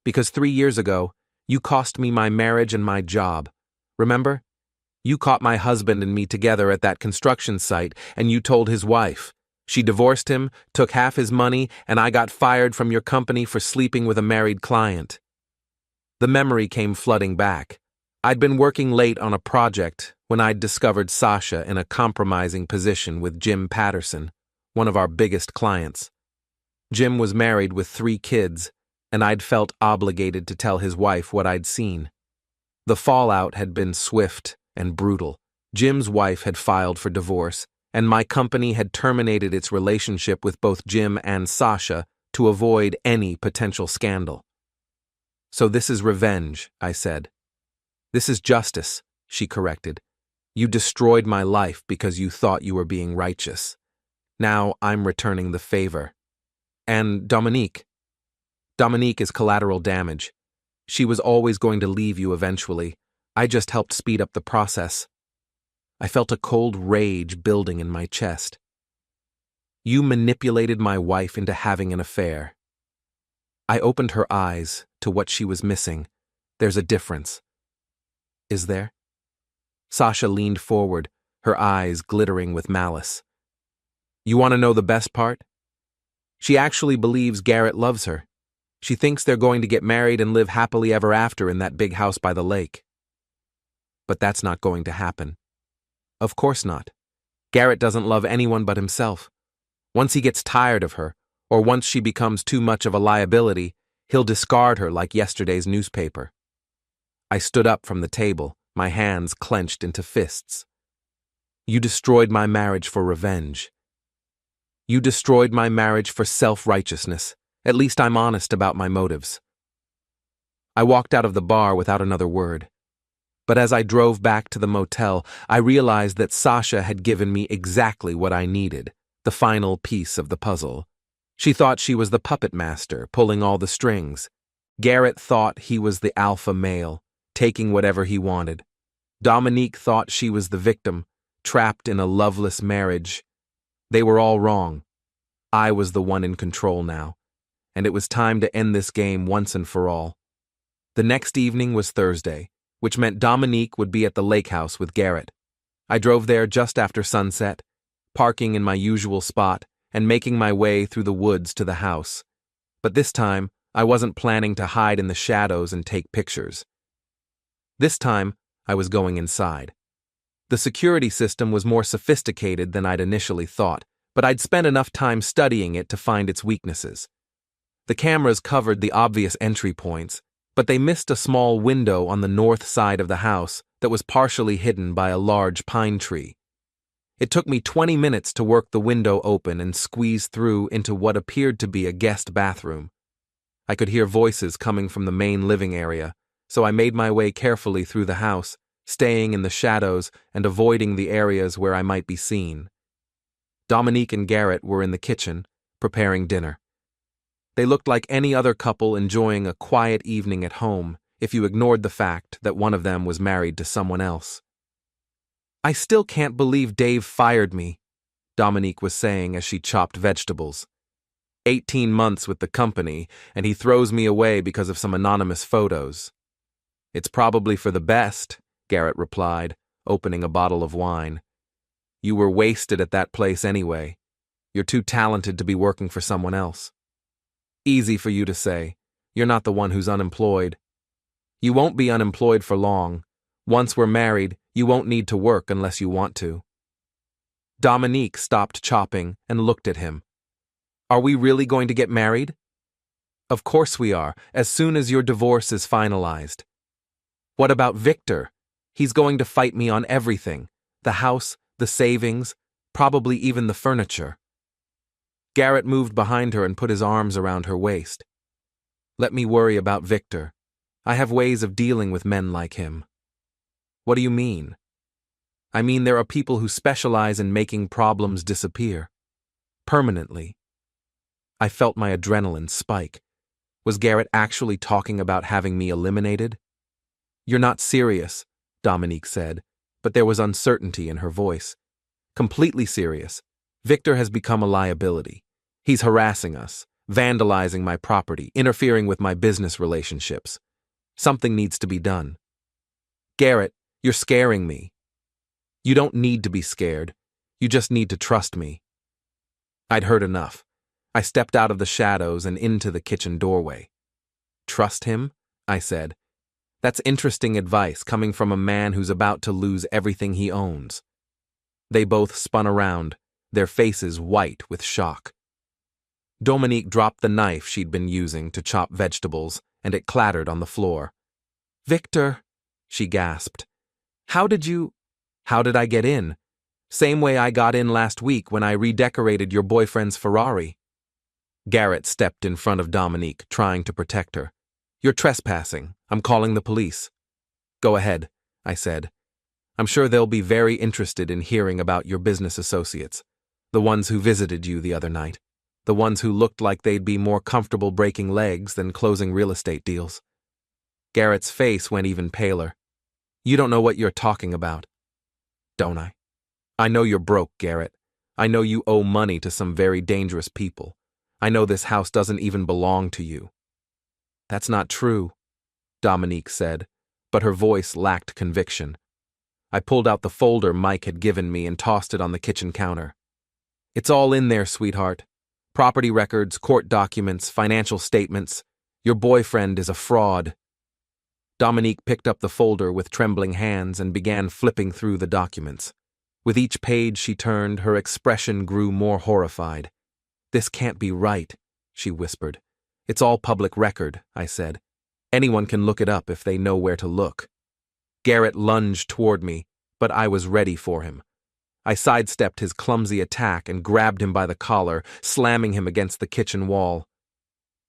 Because 3 years ago, you cost me my marriage and my job. Remember? You caught my husband and me together at that construction site, and you told his wife. She divorced him, took half his money, and I got fired from your company for sleeping with a married client. The memory came flooding back. I'd been working late on a project when I'd discovered Sasha in a compromising position with Jim Patterson, one of our biggest clients. Jim was married with 3 kids, and I'd felt obligated to tell his wife what I'd seen. The fallout had been swift and brutal. Jim's wife had filed for divorce, and my company had terminated its relationship with both Jim and Sasha to avoid any potential scandal. So this is revenge, I said. This is justice, she corrected. You destroyed my life because you thought you were being righteous. Now I'm returning the favor. And Dominique? Dominique is collateral damage. She was always going to leave you eventually. I just helped speed up the process. I felt a cold rage building in my chest. You manipulated my wife into having an affair. I opened her eyes to what she was missing. There's a difference. Is there? Sasha leaned forward, her eyes glittering with malice. You want to know the best part? She actually believes Garrett loves her. She thinks they're going to get married and live happily ever after in that big house by the lake. But that's not going to happen. Of course not. Garrett doesn't love anyone but himself. Once he gets tired of her, or once she becomes too much of a liability, he'll discard her like yesterday's newspaper. I stood up from the table, my hands clenched into fists. You destroyed my marriage for revenge. You destroyed my marriage for self-righteousness. At least I'm honest about my motives. I walked out of the bar without another word. But as I drove back to the motel, I realized that Sasha had given me exactly what I needed, the final piece of the puzzle. She thought she was the puppet master, pulling all the strings. Garrett thought he was the alpha male, taking whatever he wanted. Dominique thought she was the victim, trapped in a loveless marriage. They were all wrong. I was the one in control now, and it was time to end this game once and for all. The next evening was Thursday, which meant Dominique would be at the lake house with Garrett. I drove there just after sunset, parking in my usual spot and making my way through the woods to the house. But this time, I wasn't planning to hide in the shadows and take pictures. This time, I was going inside. The security system was more sophisticated than I'd initially thought, but I'd spent enough time studying it to find its weaknesses. The cameras covered the obvious entry points, but they missed a small window on the north side of the house that was partially hidden by a large pine tree. It took me 20 minutes to work the window open and squeeze through into what appeared to be a guest bathroom. I could hear voices coming from the main living area, so I made my way carefully through the house, staying in the shadows and avoiding the areas where I might be seen. Dominique and Garrett were in the kitchen, preparing dinner. They looked like any other couple enjoying a quiet evening at home, if you ignored the fact that one of them was married to someone else. I still can't believe Dave fired me, Dominique was saying as she chopped vegetables. 18 months with the company, and he throws me away because of some anonymous photos. It's probably for the best, Garrett replied, opening a bottle of wine. You were wasted at that place anyway. You're too talented to be working for someone else. Easy for you to say. You're not the one who's unemployed. You won't be unemployed for long. Once we're married, you won't need to work unless you want to. Dominique stopped chopping and looked at him. Are we really going to get married? Of course we are, as soon as your divorce is finalized. What about Victor? He's going to fight me on everything. The house, the savings, probably even the furniture. Garrett moved behind her and put his arms around her waist. Let me worry about Victor. I have ways of dealing with men like him. What do you mean? I mean there are people who specialize in making problems disappear. Permanently. I felt my adrenaline spike. Was Garrett actually talking about having me eliminated? You're not serious, Dominique said, but there was uncertainty in her voice. Completely serious. Victor has become a liability. He's harassing us, vandalizing my property, interfering with my business relationships. Something needs to be done. Garrett, you're scaring me. You don't need to be scared. You just need to trust me. I'd heard enough. I stepped out of the shadows and into the kitchen doorway. Trust him? I said. That's interesting advice coming from a man who's about to lose everything he owns. They both spun around, their faces white with shock. Dominique dropped the knife she'd been using to chop vegetables, and it clattered on the floor. Victor, she gasped. How did I get in? Same way I got in last week when I redecorated your boyfriend's Ferrari. Garrett stepped in front of Dominique, trying to protect her. You're trespassing. I'm calling the police. Go ahead, I said. I'm sure they'll be very interested in hearing about your business associates, the ones who visited you the other night, the ones who looked like they'd be more comfortable breaking legs than closing real estate deals. Garrett's face went even paler. You don't know what you're talking about. Don't I? I know you're broke, Garrett. I know you owe money to some very dangerous people. I know this house doesn't even belong to you. That's not true, Dominique said, but her voice lacked conviction. I pulled out the folder Mike had given me and tossed it on the kitchen counter. It's all in there, sweetheart. Property records, court documents, financial statements. Your boyfriend is a fraud. Dominique picked up the folder with trembling hands and began flipping through the documents. With each page she turned, her expression grew more horrified. This can't be right, she whispered. It's all public record, I said. Anyone can look it up if they know where to look. Garrett lunged toward me, but I was ready for him. I sidestepped his clumsy attack and grabbed him by the collar, slamming him against the kitchen wall.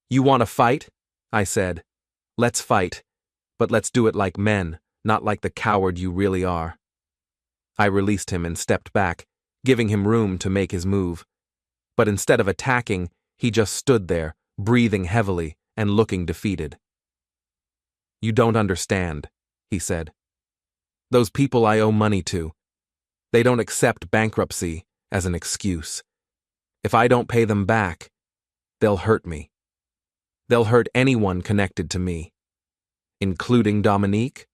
You want to fight? I said. Let's fight, but let's do it like men, not like the coward you really are. I released him and stepped back, giving him room to make his move. But instead of attacking, he just stood there, breathing heavily and looking defeated. You don't understand, he said. Those people I owe money to, they don't accept bankruptcy as an excuse. If I don't pay them back, they'll hurt me. They'll hurt anyone connected to me. Including Dominique?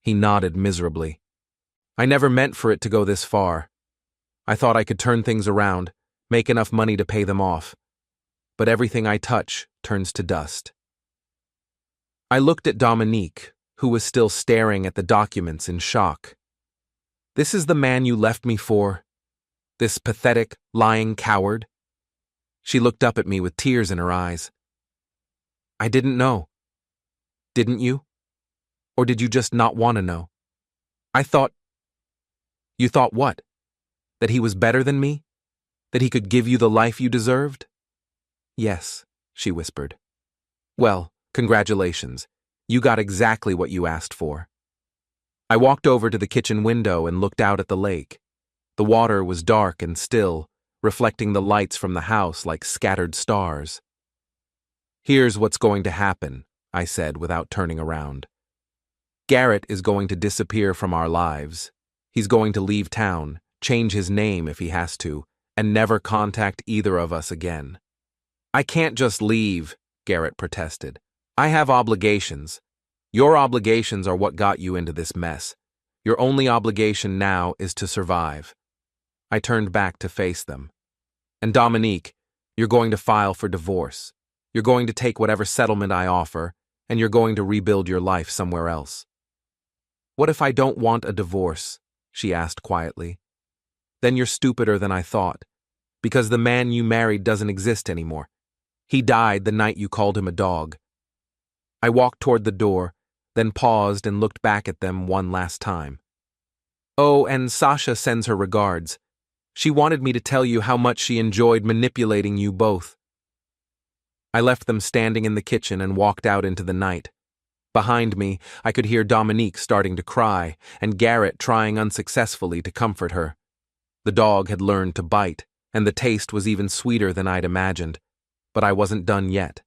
He nodded miserably. I never meant for it to go this far. I thought I could turn things around, make enough money to pay them off. But everything I touch turns to dust. I looked at Dominique, who was still staring at the documents in shock. This is the man you left me for? This pathetic, lying coward? She looked up at me with tears in her eyes. I didn't know. Didn't you? Or did you just not want to know? I thought... You thought what? That he was better than me? That he could give you the life you deserved? Yes, she whispered. Well, congratulations. You got exactly what you asked for. I walked over to the kitchen window and looked out at the lake. The water was dark and still, reflecting the lights from the house like scattered stars. Here's what's going to happen, I said without turning around. Garrett is going to disappear from our lives. He's going to leave town, change his name if he has to, and never contact either of us again. I can't just leave, Garrett protested. I have obligations. Your obligations are what got you into this mess. Your only obligation now is to survive. I turned back to face them. And Dominique, you're going to file for divorce. You're going to take whatever settlement I offer, and you're going to rebuild your life somewhere else. What if I don't want a divorce? She asked quietly. Then you're stupider than I thought. Because the man you married doesn't exist anymore. He died the night you called him a dog. I walked toward the door, then paused and looked back at them one last time. Oh, and Sasha sends her regards. She wanted me to tell you how much she enjoyed manipulating you both. I left them standing in the kitchen and walked out into the night. Behind me, I could hear Dominique starting to cry, and Garrett trying unsuccessfully to comfort her. The dog had learned to bite, and the taste was even sweeter than I'd imagined. But I wasn't done yet.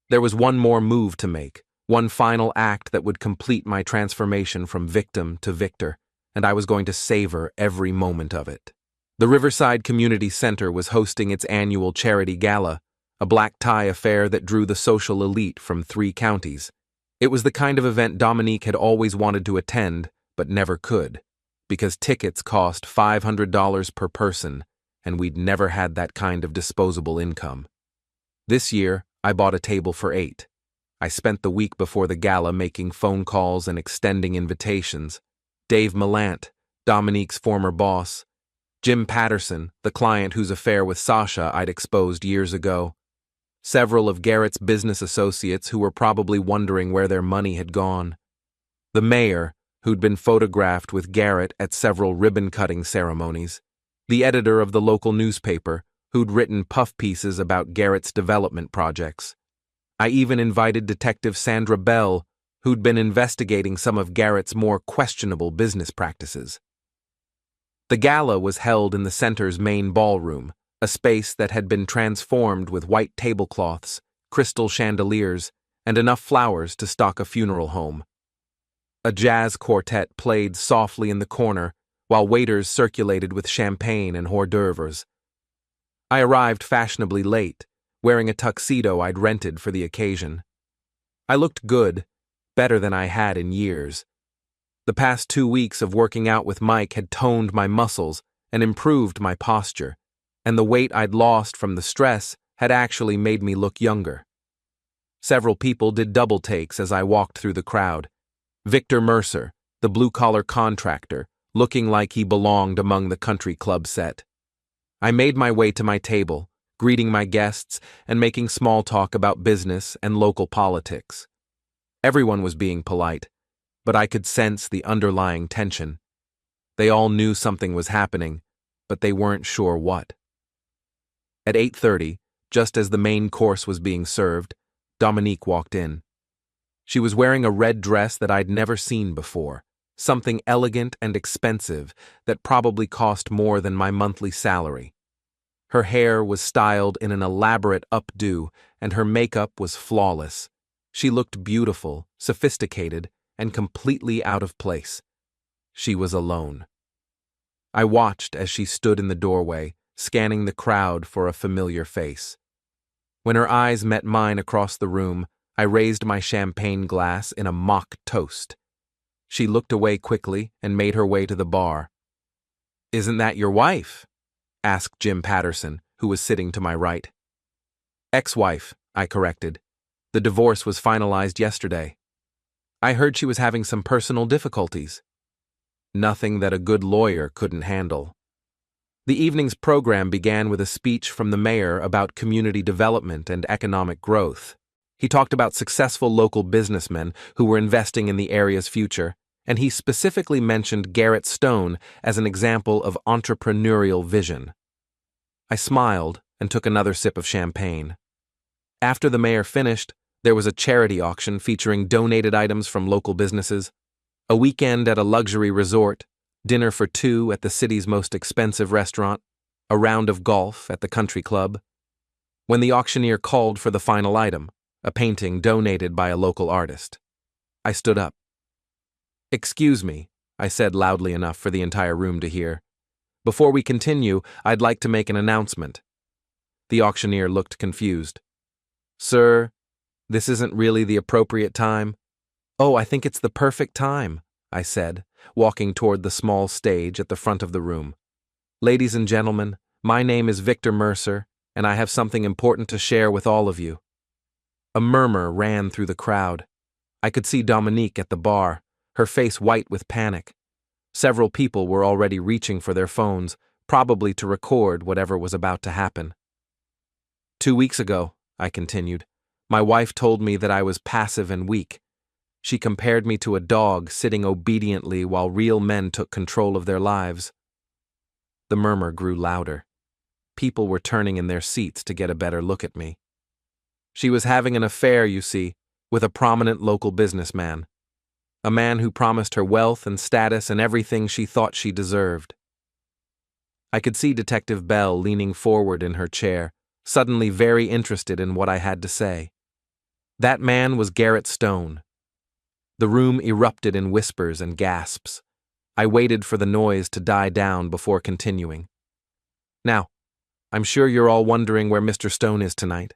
There was one more move to make, one final act that would complete my transformation from victim to victor, and I was going to savor every moment of it. The Riverside Community Center was hosting its annual charity gala, a black tie affair that drew the social elite from 3 counties. It was the kind of event Dominique had always wanted to attend, but never could, because tickets cost $500 per person, and we'd never had that kind of disposable income. This year, I bought a table for 8. I spent the week before the gala making phone calls and extending invitations. Dave Millant, Dominique's former boss, Jim Patterson, the client whose affair with Sasha I'd exposed years ago, several of Garrett's business associates who were probably wondering where their money had gone, the mayor, who'd been photographed with Garrett at several ribbon-cutting ceremonies, the editor of the local newspaper, who'd written puff pieces about Garrett's development projects. I even invited Detective Sandra Bell, who'd been investigating some of Garrett's more questionable business practices. The gala was held in the center's main ballroom, a space that had been transformed with white tablecloths, crystal chandeliers, and enough flowers to stock a funeral home. A jazz quartet played softly in the corner, while waiters circulated with champagne and hors d'oeuvres. I arrived fashionably late, wearing a tuxedo I'd rented for the occasion. I looked good, better than I had in years. The past 2 weeks of working out with Mike had toned my muscles and improved my posture, and the weight I'd lost from the stress had actually made me look younger. Several people did double takes as I walked through the crowd. Victor Mercer, the blue-collar contractor, looking like he belonged among the country club set. I made my way to my table, greeting my guests and making small talk about business and local politics. Everyone was being polite, but I could sense the underlying tension. They all knew something was happening, but they weren't sure what. At 8:30, just as the main course was being served, Dominique walked in. She was wearing a red dress that I'd never seen before, something elegant and expensive that probably cost more than my monthly salary. Her hair was styled in an elaborate updo, and her makeup was flawless. She looked beautiful, sophisticated, and completely out of place. She was alone. I watched as she stood in the doorway, scanning the crowd for a familiar face. When her eyes met mine across the room, I raised my champagne glass in a mock toast. She looked away quickly and made her way to the bar. "Isn't that your wife?" asked Jim Patterson, who was sitting to my right. "Ex-wife," I corrected. "The divorce was finalized yesterday. I heard she was having some personal difficulties." Nothing that a good lawyer couldn't handle. The evening's program began with a speech from the mayor about community development and economic growth. He talked about successful local businessmen who were investing in the area's future, and he specifically mentioned Garrett Stone as an example of entrepreneurial vision. I smiled and took another sip of champagne. After the mayor finished, there was a charity auction featuring donated items from local businesses, a weekend at a luxury resort, dinner for 2 at the city's most expensive restaurant, a round of golf at the country club. When the auctioneer called for the final item, a painting donated by a local artist, I stood up. "Excuse me," I said loudly enough for the entire room to hear. "Before we continue, I'd like to make an announcement." The auctioneer looked confused. "Sir, this isn't really the appropriate time." "Oh, I think it's the perfect time," I said, walking toward the small stage at the front of the room. "Ladies and gentlemen, my name is Victor Mercer, and I have something important to share with all of you." A murmur ran through the crowd. I could see Dominique at the bar, her face white with panic. Several people were already reaching for their phones, probably to record whatever was about to happen. 2 weeks ago, I continued, my wife told me that I was passive and weak. She compared me to a dog sitting obediently while real men took control of their lives. The murmur grew louder. People were turning in their seats to get a better look at me. She was having an affair, you see, with a prominent local businessman. A man who promised her wealth and status and everything she thought she deserved. I could see Detective Bell leaning forward in her chair, suddenly very interested in what I had to say. That man was Garrett Stone. The room erupted in whispers and gasps. I waited for the noise to die down before continuing. Now, I'm sure you're all wondering where Mr. Stone is tonight.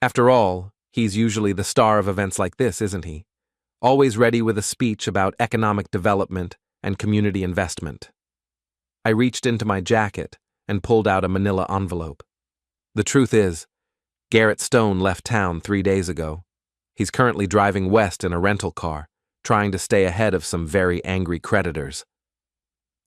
After all, he's usually the star of events like this, isn't he? Always ready with a speech about economic development and community investment. I reached into my jacket and pulled out a manila envelope. The truth is, Garrett Stone left town 3 days ago. He's currently driving west in a rental car, trying to stay ahead of some very angry creditors.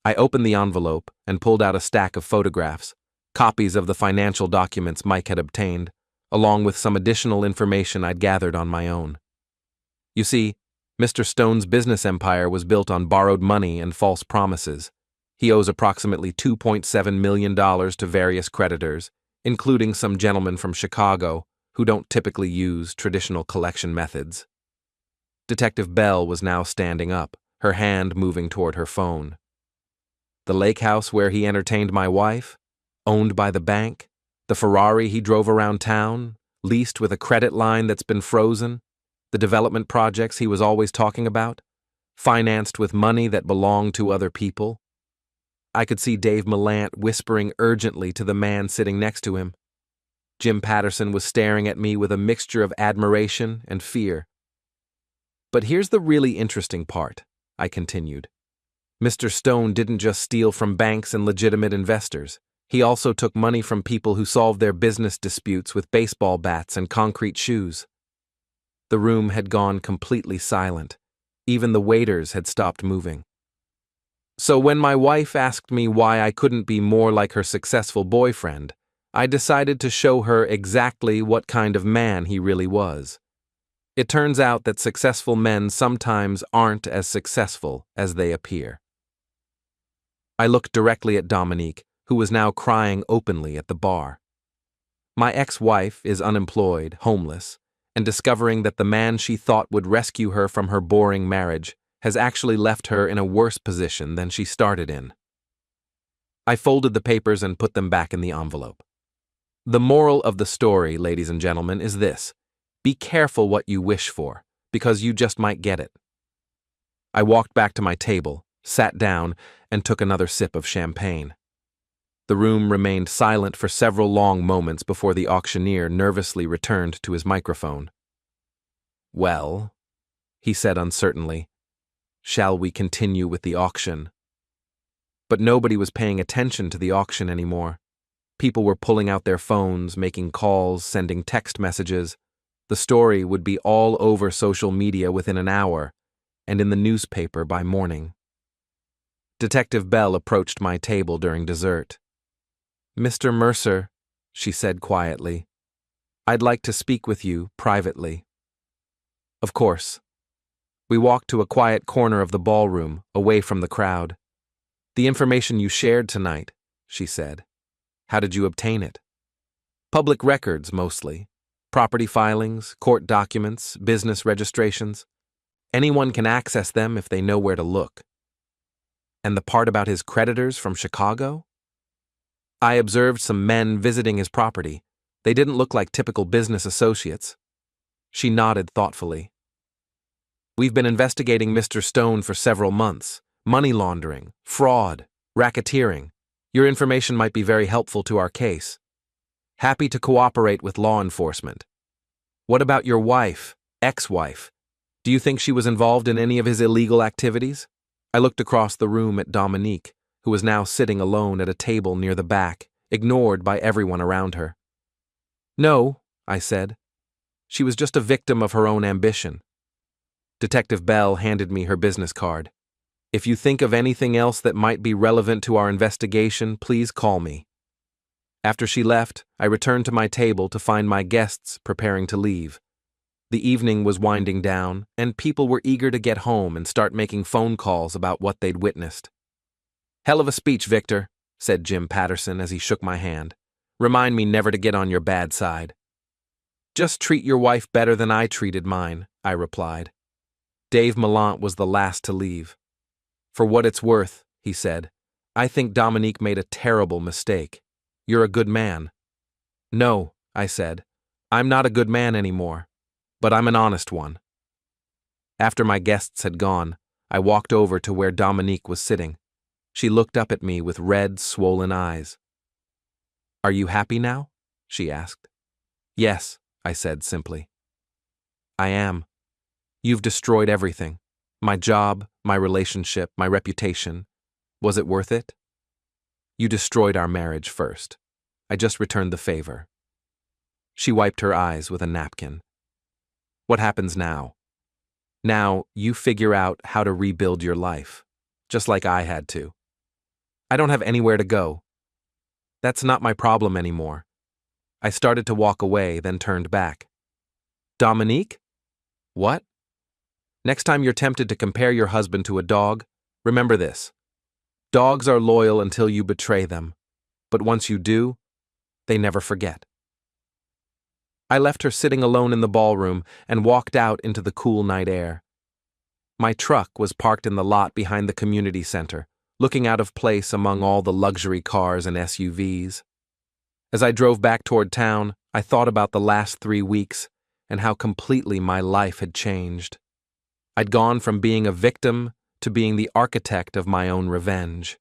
I opened the envelope and pulled out a stack of photographs, copies of the financial documents Mike had obtained, along with some additional information I'd gathered on my own. You see, Mr. Stone's business empire was built on borrowed money and false promises. He owes approximately $2.7 million to various creditors, including some gentlemen from Chicago who don't typically use traditional collection methods. Detective Bell was now standing up, her hand moving toward her phone. The lake house where he entertained my wife, owned by the bank, the Ferrari he drove around town, leased with a credit line that's been frozen, the development projects he was always talking about, financed with money that belonged to other people. I could see Dave Millant whispering urgently to the man sitting next to him. Jim Patterson was staring at me with a mixture of admiration and fear. But here's the really interesting part, I continued. Mr. Stone didn't just steal from banks and legitimate investors. He also took money from people who solved their business disputes with baseball bats and concrete shoes. The room had gone completely silent. Even the waiters had stopped moving. So when my wife asked me why I couldn't be more like her successful boyfriend, I decided to show her exactly what kind of man he really was. It turns out that successful men sometimes aren't as successful as they appear. I looked directly at Dominique, who was now crying openly at the bar. My ex-wife is unemployed, homeless, and discovering that the man she thought would rescue her from her boring marriage has actually left her in a worse position than she started in. I folded the papers and put them back in the envelope. The moral of the story, ladies and gentlemen, is this: be careful what you wish for, because you just might get it. I walked back to my table, sat down, and took another sip of champagne. The room remained silent for several long moments before the auctioneer nervously returned to his microphone. "Well," he said uncertainly, "shall we continue with the auction?" But nobody was paying attention to the auction anymore. People were pulling out their phones, making calls, sending text messages. The story would be all over social media within an hour, and in the newspaper by morning. Detective Bell approached my table during dessert. "Mr. Mercer," she said quietly, "I'd like to speak with you privately." Of course. We walked to a quiet corner of the ballroom, away from the crowd. "The information you shared tonight," she said. "How did you obtain it?" "Public records, mostly. Property filings, court documents, business registrations. Anyone can access them if they know where to look." "And the part about his creditors from Chicago?" "I observed some men visiting his property. They didn't look like typical business associates." She nodded thoughtfully. "We've been investigating Mr. Stone for several months. Money laundering, fraud, racketeering. Your information might be very helpful to our case. Happy to cooperate with law enforcement. What about your wife, ex-wife? Do you think she was involved in any of his illegal activities?" I looked across the room at Dominique, who was now sitting alone at a table near the back, ignored by everyone around her. "No," I said. "She was just a victim of her own ambition." Detective Bell handed me her business card. If you think of anything else that might be relevant to our investigation, please call me. After she left, I returned to my table to find my guests preparing to leave. The evening was winding down, and people were eager to get home and start making phone calls about what they'd witnessed. "Hell of a speech, Victor," said Jim Patterson as he shook my hand. "Remind me never to get on your bad side." "Just treat your wife better than I treated mine," I replied. Dave Millant was the last to leave. "For what it's worth," he said, "I think Dominique made a terrible mistake. You're a good man." "No," I said, "I'm not a good man anymore, but I'm an honest one." After my guests had gone, I walked over to where Dominique was sitting. She looked up at me with red, swollen eyes. "Are you happy now?" she asked. "Yes," I said simply. "I am. You've destroyed everything. My job, my relationship, my reputation. Was it worth it?" "You destroyed our marriage first. I just returned the favor." She wiped her eyes with a napkin. "What happens now? Now you figure out how to rebuild your life, just like I had to. I don't have anywhere to go. That's not my problem anymore." I started to walk away, then turned back. "Dominique? What? Next time you're tempted to compare your husband to a dog, remember this. Dogs are loyal until you betray them, but once you do, they never forget." I left her sitting alone in the ballroom and walked out into the cool night air. My truck was parked in the lot behind the community center, looking out of place among all the luxury cars and SUVs. As I drove back toward town, I thought about the last 3 weeks and how completely my life had changed. I'd gone from being a victim to being the architect of my own revenge.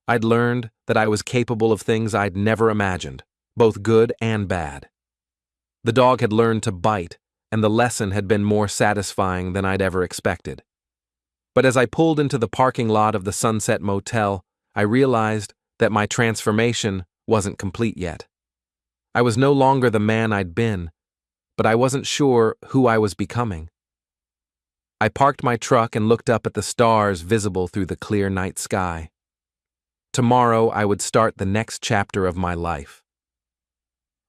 I'd learned that I was capable of things I'd never imagined, both good and bad. The dog had learned to bite, and the lesson had been more satisfying than I'd ever expected. But as I pulled into the parking lot of the Sunset Motel, I realized that my transformation wasn't complete yet. I was no longer the man I'd been, but I wasn't sure who I was becoming. I parked my truck and looked up at the stars visible through the clear night sky. Tomorrow I would start the next chapter of my life.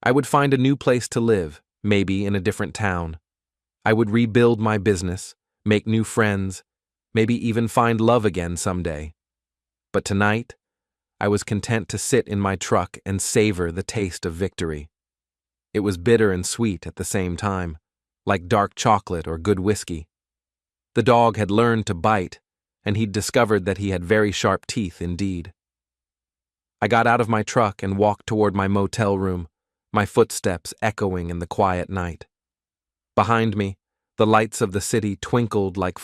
I would find a new place to live, maybe in a different town. I would rebuild my business, make new friends, maybe even find love again someday. But tonight, I was content to sit in my truck and savor the taste of victory. It was bitter and sweet at the same time, like dark chocolate or good whiskey. The dog had learned to bite, and he'd discovered that he had very sharp teeth indeed. I got out of my truck and walked toward my motel room, my footsteps echoing in the quiet night. Behind me, the lights of the city twinkled like